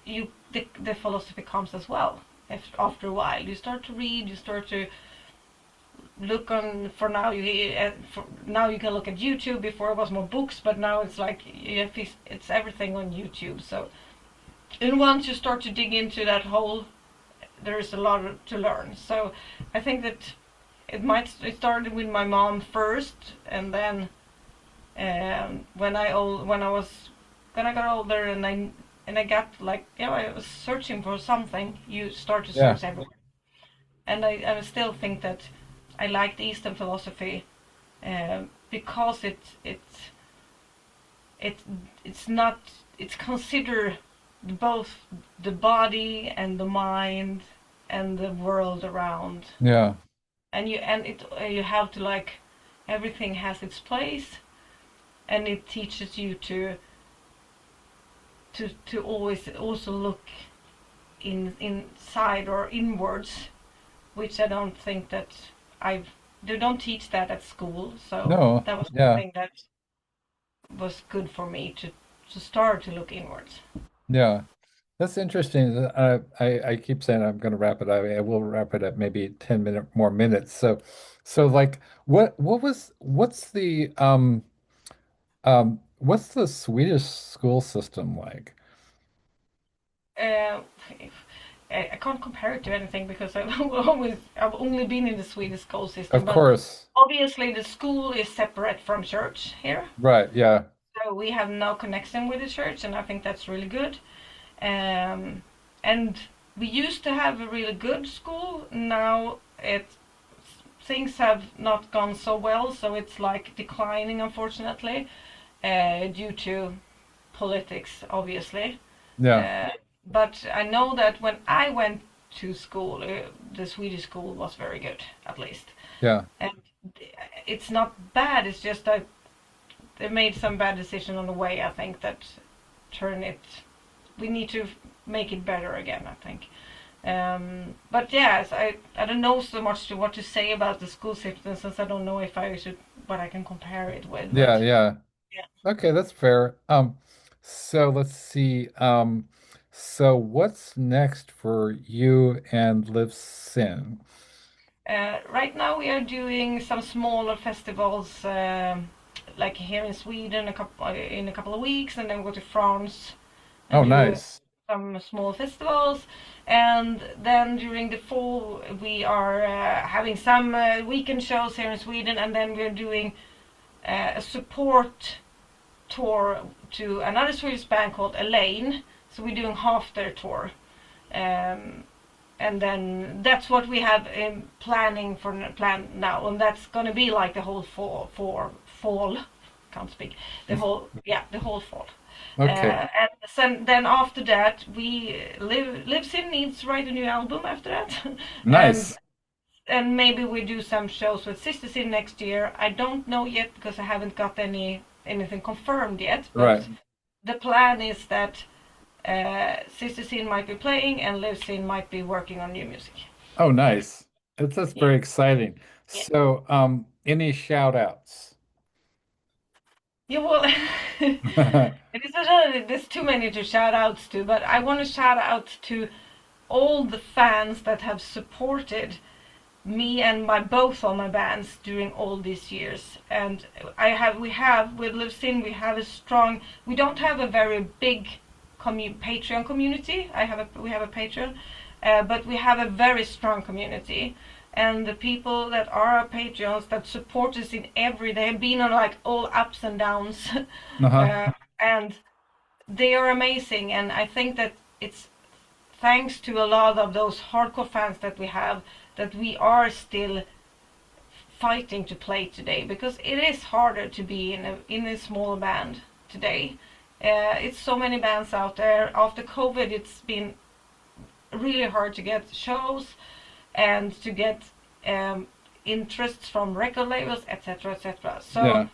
Speaker 2: the philosophy comes as well. If after a while you start to read, you start to look on. For now, now you can look at YouTube. Before it was more books, but now it's like it's everything on YouTube. So, and once you start to dig into that hole, there is a lot to learn. So I think that it started with my mom first, and then when I got older, and I got like, I was searching for something. You start to
Speaker 1: Yeah.
Speaker 2: search everywhere, and I still think that I like the Eastern philosophy because it it's not it's consider both the body and the mind and the world around,
Speaker 1: Yeah.
Speaker 2: and you have to like everything has its place, and it teaches you to always also look inside or inwards, which I don't think that I've they don't teach that at school. So
Speaker 1: No.
Speaker 2: that was
Speaker 1: Yeah.
Speaker 2: something that was good for me to start to look inwards.
Speaker 1: Yeah. That's interesting. I keep saying I'm going to wrap it up. I will wrap it up maybe 10 more minutes. So like what's the Swedish school system like?
Speaker 2: Uh, I can't compare it to anything because I've only been in the Swedish school system,
Speaker 1: Of
Speaker 2: but
Speaker 1: course.
Speaker 2: obviously the school is separate from church here,
Speaker 1: Right. Yeah.
Speaker 2: so we have no connection with the church, and I think that's really good. Um, and we used to have a really good school. Now it things have not gone so well, so it's like declining, unfortunately, due to politics, obviously.
Speaker 1: Yeah.
Speaker 2: Uh, but I know that when I went to school, the Swedish school was very good, at least.
Speaker 1: Yeah.
Speaker 2: And it's not bad. It's just that they made some bad decision on the way. I think that turn it. We need to make it better again, I think. But yes, I don't know so much to what to say about the school system, since I don't know if I should what I can compare it with.
Speaker 1: Yeah.
Speaker 2: But
Speaker 1: Yeah.
Speaker 2: yeah.
Speaker 1: Okay, that's fair. So let's see. So what's next for you and Liv Sin?
Speaker 2: Right now we are doing some smaller festivals, like here in Sweden, in a couple of weeks, and then we go to France and
Speaker 1: Oh,
Speaker 2: do
Speaker 1: nice.
Speaker 2: some small festivals. And then during the fall, we are having some weekend shows here in Sweden, and then we're doing a support tour to another Swedish band called Elaine. So we're doing half their tour. Um, and then that's what we have in planning for plan now, and that's going to be like the whole fall, can't speak, the whole fall.
Speaker 1: Okay,
Speaker 2: And then after that, we lives in needs to write a new album after that, and
Speaker 1: nice.
Speaker 2: and maybe we do some shows with Sister Sin next year. I don't know yet because I haven't got anything confirmed yet, but
Speaker 1: Right.
Speaker 2: the plan is that Sister Sin might be playing and Liv Sin might be working on new music.
Speaker 1: Oh, nice. That's
Speaker 2: Yeah,
Speaker 1: very exciting.
Speaker 2: yeah.
Speaker 1: So, any shout outs?
Speaker 2: Yeah, well, there's too many to shout outs to, but I want to shout out to all the fans that have supported me and my both of my bands during all these years. And we have with Liv Sin, we have a strong. We don't have a very big Patreon community. We have a Patreon, but we have a very strong community. And the people that are our Patreons that support us in they have been on like all ups and downs,
Speaker 1: Uh-huh.
Speaker 2: and they are amazing. And I think that it's thanks to a lot of those hardcore fans that we have that we are still fighting to play today because it is harder to be in a small band today. It's so many bands out there. After COVID, it's been really hard to get shows and to get interests from record labels, etc., etc. So,
Speaker 1: Yeah.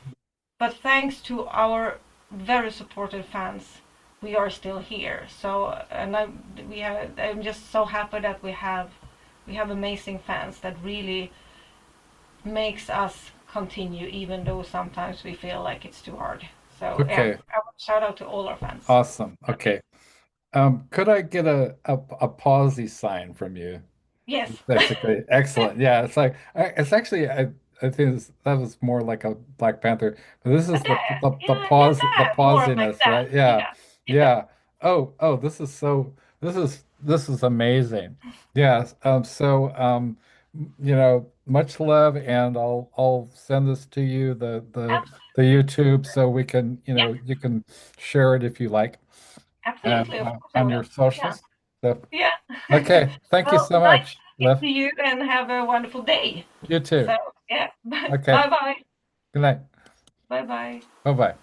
Speaker 2: but thanks to our very supportive fans, we are still here. So, and I'm just so happy that we have amazing fans that really makes us continue, even though sometimes we feel like it's too hard. So yeah,
Speaker 1: Okay.
Speaker 2: I want to shout out to all our fans.
Speaker 1: Awesome. Okay. Could I get a pausey sign from you?
Speaker 2: Yes.
Speaker 1: Basically, excellent. Yeah, it's like it's actually I think that was more like a Black Panther, but this is
Speaker 2: Yeah,
Speaker 1: the
Speaker 2: that more like
Speaker 1: pausiness,
Speaker 2: that.
Speaker 1: right? Yeah,
Speaker 2: Yeah,
Speaker 1: yeah. Oh, this is amazing. Yes. Much love, and I'll send this to you the YouTube so we can
Speaker 2: yeah,
Speaker 1: you can share it if you like
Speaker 2: absolutely. Of course I
Speaker 1: on your
Speaker 2: will. Yeah,
Speaker 1: socials. So,
Speaker 2: yeah.
Speaker 1: okay, thank you
Speaker 2: Well,
Speaker 1: so
Speaker 2: nice
Speaker 1: much,
Speaker 2: talking
Speaker 1: Liv.
Speaker 2: to you, and have a wonderful day.
Speaker 1: You too.
Speaker 2: So yeah, bye
Speaker 1: Okay.
Speaker 2: bye.
Speaker 1: Good night.
Speaker 2: Bye bye.
Speaker 1: Bye bye.